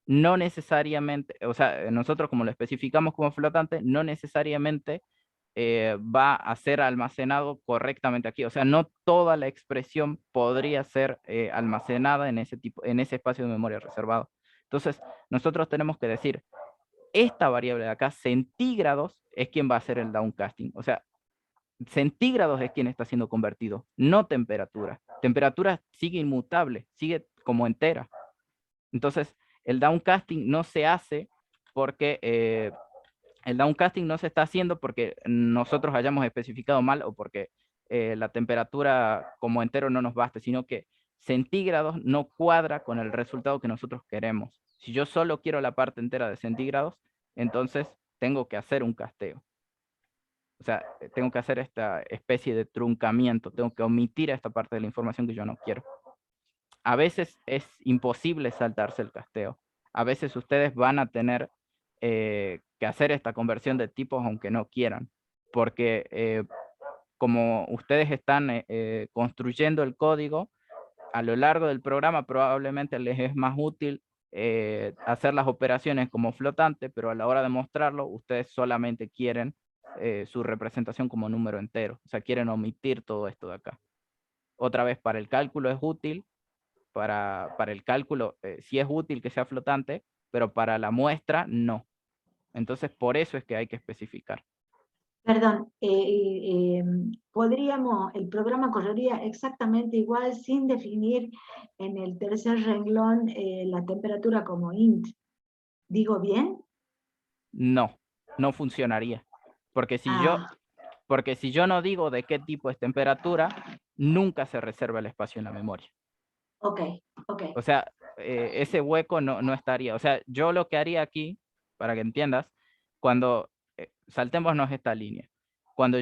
no necesariamente, o sea, nosotros como lo especificamos como flotante, no necesariamente va a ser almacenado correctamente aquí. O sea, no toda la expresión podría ser almacenada en ese espacio de memoria reservado. Entonces, nosotros tenemos que decir, esta variable de acá, centígrados, es quien va a hacer el downcasting. O sea, centígrados es quien está siendo convertido, no temperatura. Temperatura sigue inmutable, sigue como entera. Entonces, el downcasting no se hace porque el downcasting no se está haciendo porque nosotros hayamos especificado mal o porque la temperatura como entero no nos baste, sino que centígrados no cuadra con el resultado que nosotros queremos. Si yo solo quiero la parte entera de centígrados, entonces tengo que hacer un casteo. O sea, tengo que hacer esta especie de truncamiento, tengo que omitir esta parte de la información que yo no quiero. A veces es imposible saltarse el casteo. A veces ustedes van a tener que hacer esta conversión de tipos aunque no quieran, porque como ustedes están construyendo el código, a lo largo del programa probablemente les es más útil hacer las operaciones como flotante, pero a la hora de mostrarlo, ustedes solamente quieren su representación como número entero, o sea, quieren omitir todo esto de acá. Otra vez, para el cálculo es útil, para el cálculo sí es útil que sea flotante, pero para la muestra no. Entonces, por eso es que hay que especificar.
Perdón, el programa correría exactamente igual sin definir en el tercer renglón la temperatura como int. ¿Digo bien?
No, no funcionaría. Porque
Ah,
si yo no digo de qué tipo es temperatura, nunca se reserva el espacio en la memoria.
ok, ok.
O sea, ese hueco no estaría. O sea, yo lo que haría aquí, para que entiendas, cuando saltémonos esta línea. Cuando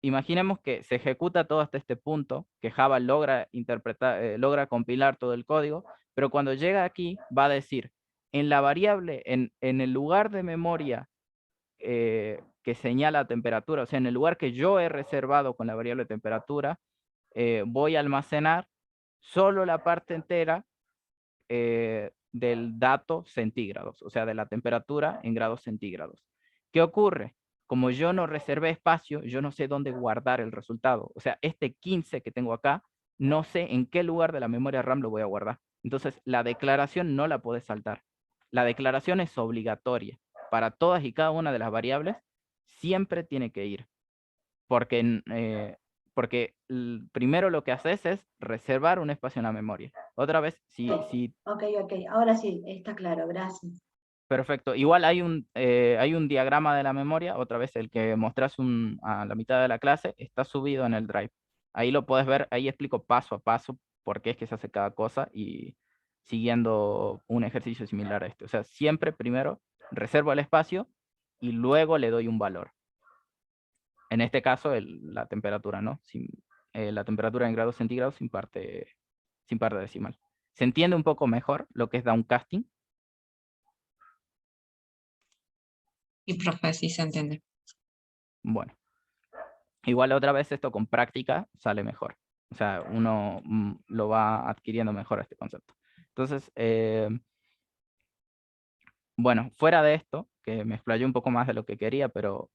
imaginemos que se ejecuta todo hasta este punto, que Java logra interpretar, logra compilar todo el código, pero cuando llega aquí va a decir, en la variable, en el lugar de memoria que señala temperatura, o sea, en el lugar que yo he reservado con la variable temperatura, voy a almacenar solo la parte entera del dato centígrados, o sea, de la temperatura en grados centígrados. ¿Qué ocurre? Como yo no reservé espacio, yo no sé dónde guardar el resultado. O sea, este 15 que tengo acá, no sé en qué lugar de la memoria RAM lo voy a guardar. Entonces, la declaración no la puedes saltar. La declaración es obligatoria. Para todas y cada una de las variables, siempre tiene que ir. Porque primero lo que haces es reservar un espacio en la memoria. Otra vez,
Ok, ahora sí, está claro, gracias.
perfecto. Igual hay un diagrama de la memoria, otra vez el que mostrás a la mitad de la clase, está subido en el Drive. Ahí lo puedes ver, ahí explico paso a paso por qué es que se hace cada cosa y siguiendo un ejercicio similar a este. O sea, siempre primero reservo el espacio y luego le doy un valor. En este caso, la temperatura, ¿no? La temperatura en grados centígrados sin parte decimal. ¿Se entiende un poco mejor lo que es downcasting?
Y profe, sí se entiende.
Bueno, igual otra vez esto con práctica sale mejor. O sea, uno lo va adquiriendo mejor este concepto. Entonces, bueno, fuera de esto, que me explayé un poco más de lo que quería, pero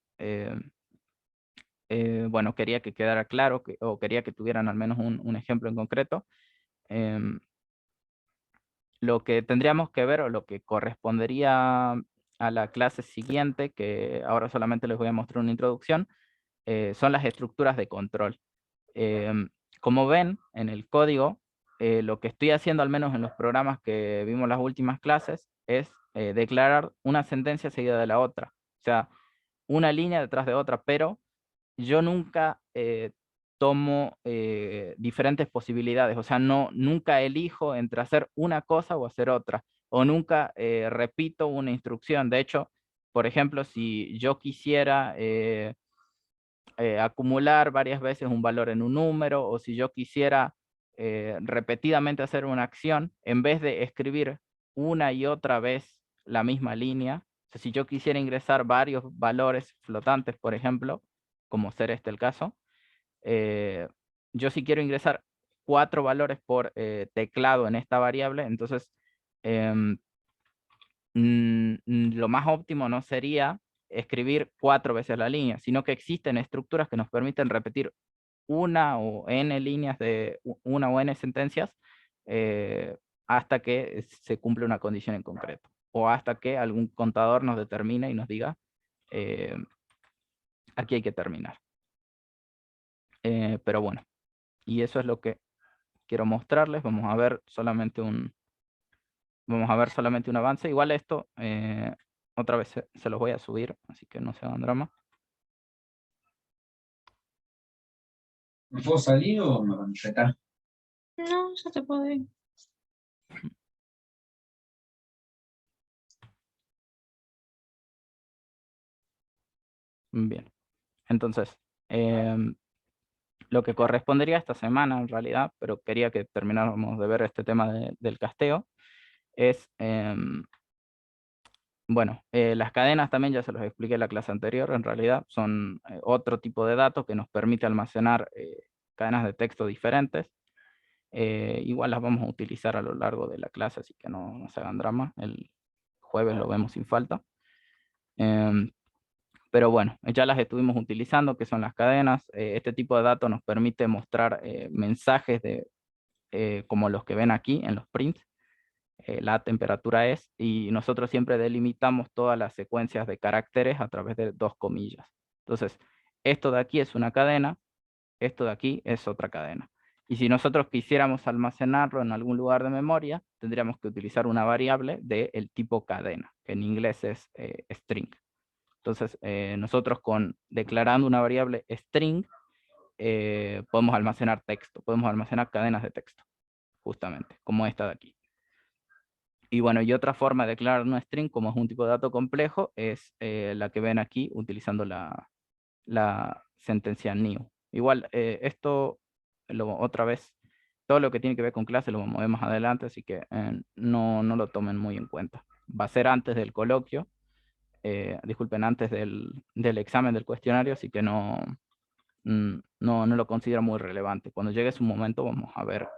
bueno, quería que quedara claro, o quería que tuvieran al menos un ejemplo en concreto. Lo que tendríamos que ver, o lo que correspondería a la clase siguiente, que ahora solamente les voy a mostrar una introducción, son las estructuras de control. Como ven en el código, lo que estoy haciendo, al menos en los programas que vimos las últimas clases, es declarar una sentencia seguida de la otra. O sea, una línea detrás de otra, pero yo nunca tomo diferentes posibilidades. O sea, nunca elijo entre hacer una cosa o hacer otra. O nunca repito una instrucción. De hecho, por ejemplo, si yo quisiera acumular varias veces un valor en un número, o si yo quisiera repetidamente hacer una acción, en vez de escribir una y otra vez la misma línea, o sea, si yo quisiera ingresar varios valores flotantes, por ejemplo, como ser este el caso, yo si quiero ingresar 4 valores por teclado en esta variable, entonces lo más óptimo no sería escribir 4 veces la línea, sino que existen estructuras que nos permiten repetir una o n líneas de una o n sentencias hasta que se cumple una condición en concreto, o hasta que algún contador nos determine y nos diga aquí hay que terminar. Pero bueno, y eso es lo que quiero mostrarles. Vamos a ver solamente un avance. Igual esto otra vez se los voy a subir, así que no se hagan drama.
¿Me puedo salir o me van a retar?
No, ya te puedo ir.
Bien, entonces lo que correspondería esta semana en realidad, pero quería que termináramos de ver este tema del casteo, es bueno, las cadenas también ya se los expliqué en la clase anterior, en realidad son otro tipo de datos que nos permite almacenar cadenas de texto diferentes. Igual las vamos a utilizar a lo largo de la clase, así que no se hagan drama, el jueves lo vemos sin falta. Pero bueno, ya las estuvimos utilizando, que son las cadenas. Este tipo de datos nos permite mostrar mensajes como los que ven aquí en los prints. la temperatura es, y nosotros siempre delimitamos todas las secuencias de caracteres a través de 2 comillas. Entonces, esto de aquí es una cadena, esto de aquí es otra cadena. Y si nosotros quisiéramos almacenarlo en algún lugar de memoria, tendríamos que utilizar una variable del tipo cadena, que en inglés es string. Entonces, nosotros declarando una variable string, podemos almacenar texto, podemos almacenar cadenas de texto, justamente, como esta de aquí. Y bueno, y otra forma de declarar una string, como es un tipo de dato complejo, es la que ven aquí, utilizando la sentencia new. Igual, esto, otra vez, todo lo que tiene que ver con clase lo vamos a ver más adelante, así que no lo tomen muy en cuenta. Va a ser antes del coloquio, disculpen, antes del examen del cuestionario, así que no lo considero muy relevante. Cuando llegue su momento vamos a ver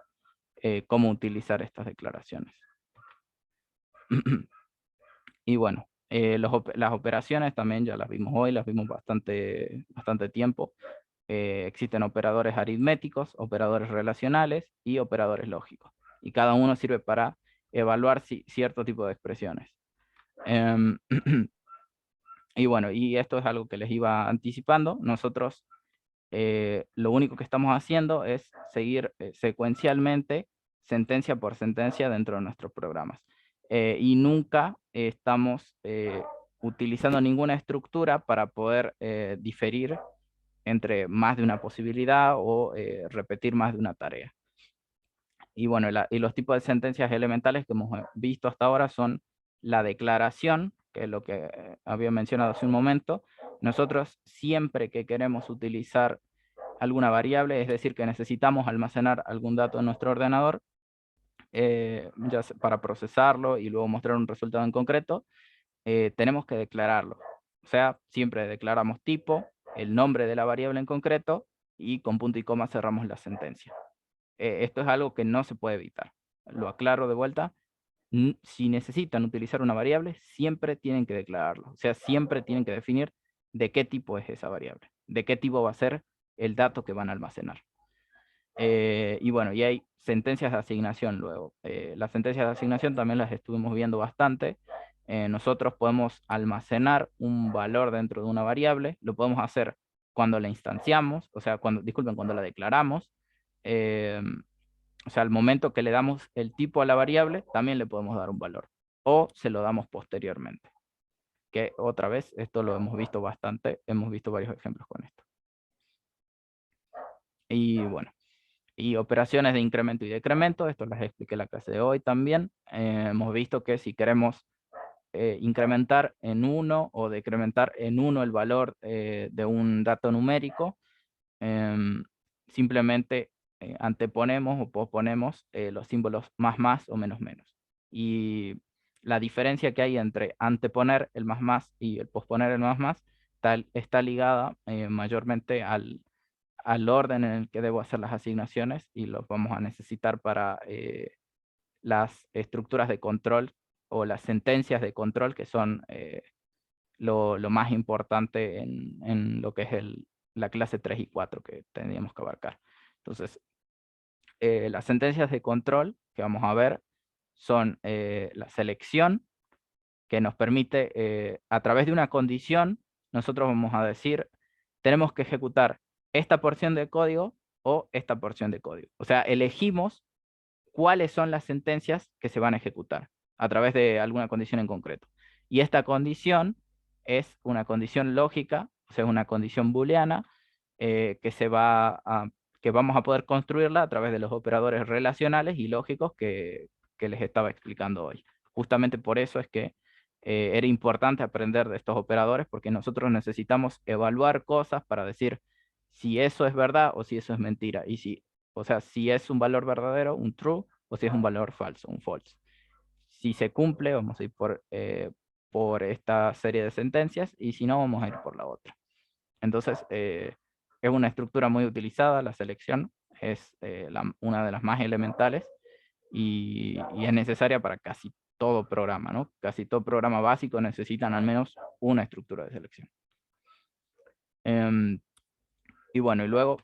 cómo utilizar estas declaraciones. Y bueno, las operaciones también ya las vimos hoy, las vimos bastante tiempo. Existen operadores aritméticos, operadores relacionales y operadores lógicos. Y cada uno sirve para evaluar cierto tipo de expresiones. Y bueno, y esto es algo que les iba anticipando. Nosotros lo único que estamos haciendo es seguir secuencialmente, sentencia por sentencia dentro de nuestros programas. Y nunca estamos utilizando ninguna estructura para poder diferir entre más de una posibilidad o repetir más de una tarea. Y bueno, y los tipos de sentencias elementales que hemos visto hasta ahora son la declaración, que es lo que había mencionado hace un momento. Nosotros siempre que queremos utilizar alguna variable, es decir, que necesitamos almacenar algún dato en nuestro ordenador, ya para procesarlo y luego mostrar un resultado en concreto, tenemos que declararlo. O sea, siempre declaramos tipo, el nombre de la variable en concreto, y con punto y coma cerramos la sentencia. Esto es algo que no se puede evitar. Lo aclaro de vuelta. Si necesitan utilizar una variable, siempre tienen que declararlo. O sea, siempre tienen que definir de qué tipo es esa variable, de qué tipo va a ser el dato que van a almacenar. Y bueno, y hay sentencias de asignación luego. Las sentencias de asignación también las estuvimos viendo bastante. Nosotros podemos almacenar un valor dentro de una variable, lo podemos hacer cuando la instanciamos, o sea, cuando la declaramos. O sea, al momento que le damos el tipo a la variable, también le podemos dar un valor. O se lo damos posteriormente. Que otra vez, esto lo hemos visto bastante, hemos visto varios ejemplos con esto. Y bueno, y operaciones de incremento y decremento, esto las expliqué en la clase de hoy también. Hemos visto que si queremos incrementar en 1 o decrementar en 1 el valor de un dato numérico, simplemente anteponemos o posponemos los símbolos más o menos. Y la diferencia que hay entre anteponer el más y el posponer el más está ligada mayormente al orden en el que debo hacer las asignaciones, y los vamos a necesitar para las estructuras de control o las sentencias de control, que son lo más importante en lo que es la clase 3 y 4 que tendríamos que abarcar. Entonces, las sentencias de control que vamos a ver son la selección, que nos permite, a través de una condición, nosotros vamos a decir, tenemos que ejecutar esta porción de código o esta porción de código. O sea, elegimos cuáles son las sentencias que se van a ejecutar a través de alguna condición en concreto. Y esta condición es una condición lógica, o sea, una condición booleana, que vamos a poder construirla a través de los operadores relacionales y lógicos que les estaba explicando hoy. Justamente por eso es que era importante aprender de estos operadores, porque nosotros necesitamos evaluar cosas para decir si eso es verdad o si eso es mentira. O sea, si es un valor verdadero, un true, o si es un valor falso, un false. Si se cumple, vamos a ir por esta serie de sentencias, y si no, vamos a ir por la otra. Entonces, es una estructura muy utilizada, la selección es una de las más elementales, y es necesaria para casi todo programa, ¿no? Casi todo programa básico necesitan al menos una estructura de selección. Y bueno, y luego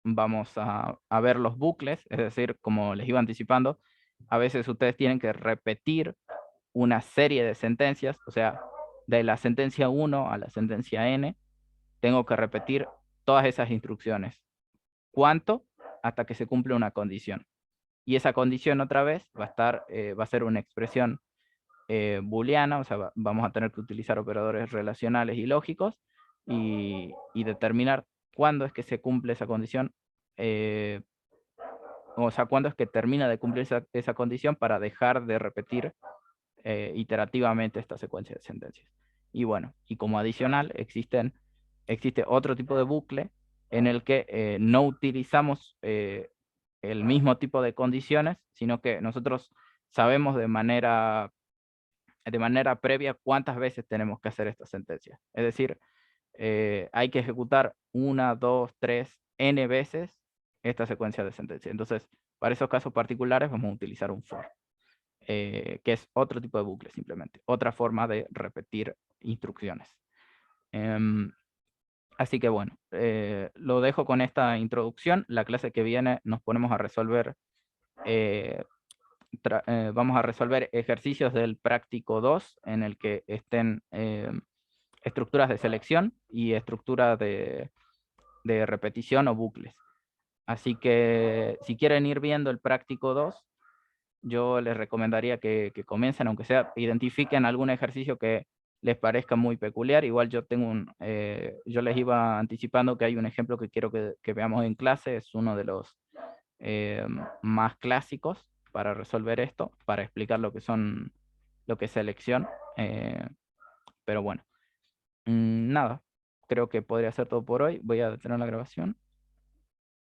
vamos a ver los bucles, es decir, como les iba anticipando, a veces ustedes tienen que repetir una serie de sentencias, o sea, de la sentencia 1 a la sentencia n, tengo que repetir todas esas instrucciones. ¿Cuánto? Hasta que se cumple una condición. Y esa condición otra vez va a ser una expresión booleana, o sea, vamos a tener que utilizar operadores relacionales y lógicos y determinar cuándo es que se cumple esa condición, o sea, cuándo es que termina de cumplir esa condición para dejar de repetir iterativamente esta secuencia de sentencias. Y bueno, y como adicional existe otro tipo de bucle en el que no utilizamos el mismo tipo de condiciones, sino que nosotros sabemos de manera previa cuántas veces tenemos que hacer esta sentencia. Es decir, hay que ejecutar 1, 2, 3, n veces esta secuencia de sentencia. Entonces, para esos casos particulares vamos a utilizar un for, que es otro tipo de bucle simplemente, otra forma de repetir instrucciones. Así que bueno, lo dejo con esta introducción. La clase que viene nos ponemos a resolver, vamos a resolver ejercicios del práctico 2 en el que estén estructuras de selección y estructuras de repetición o bucles. Así que si quieren ir viendo el práctico 2, yo les recomendaría que comiencen, aunque sea, identifiquen algún ejercicio que les parezca muy peculiar. Igual yo yo les iba anticipando que hay un ejemplo que quiero que veamos en clase, es uno de los más clásicos para resolver esto, para explicar lo que es selección. Pero bueno, nada, creo que podría ser todo por hoy. Voy a detener la grabación.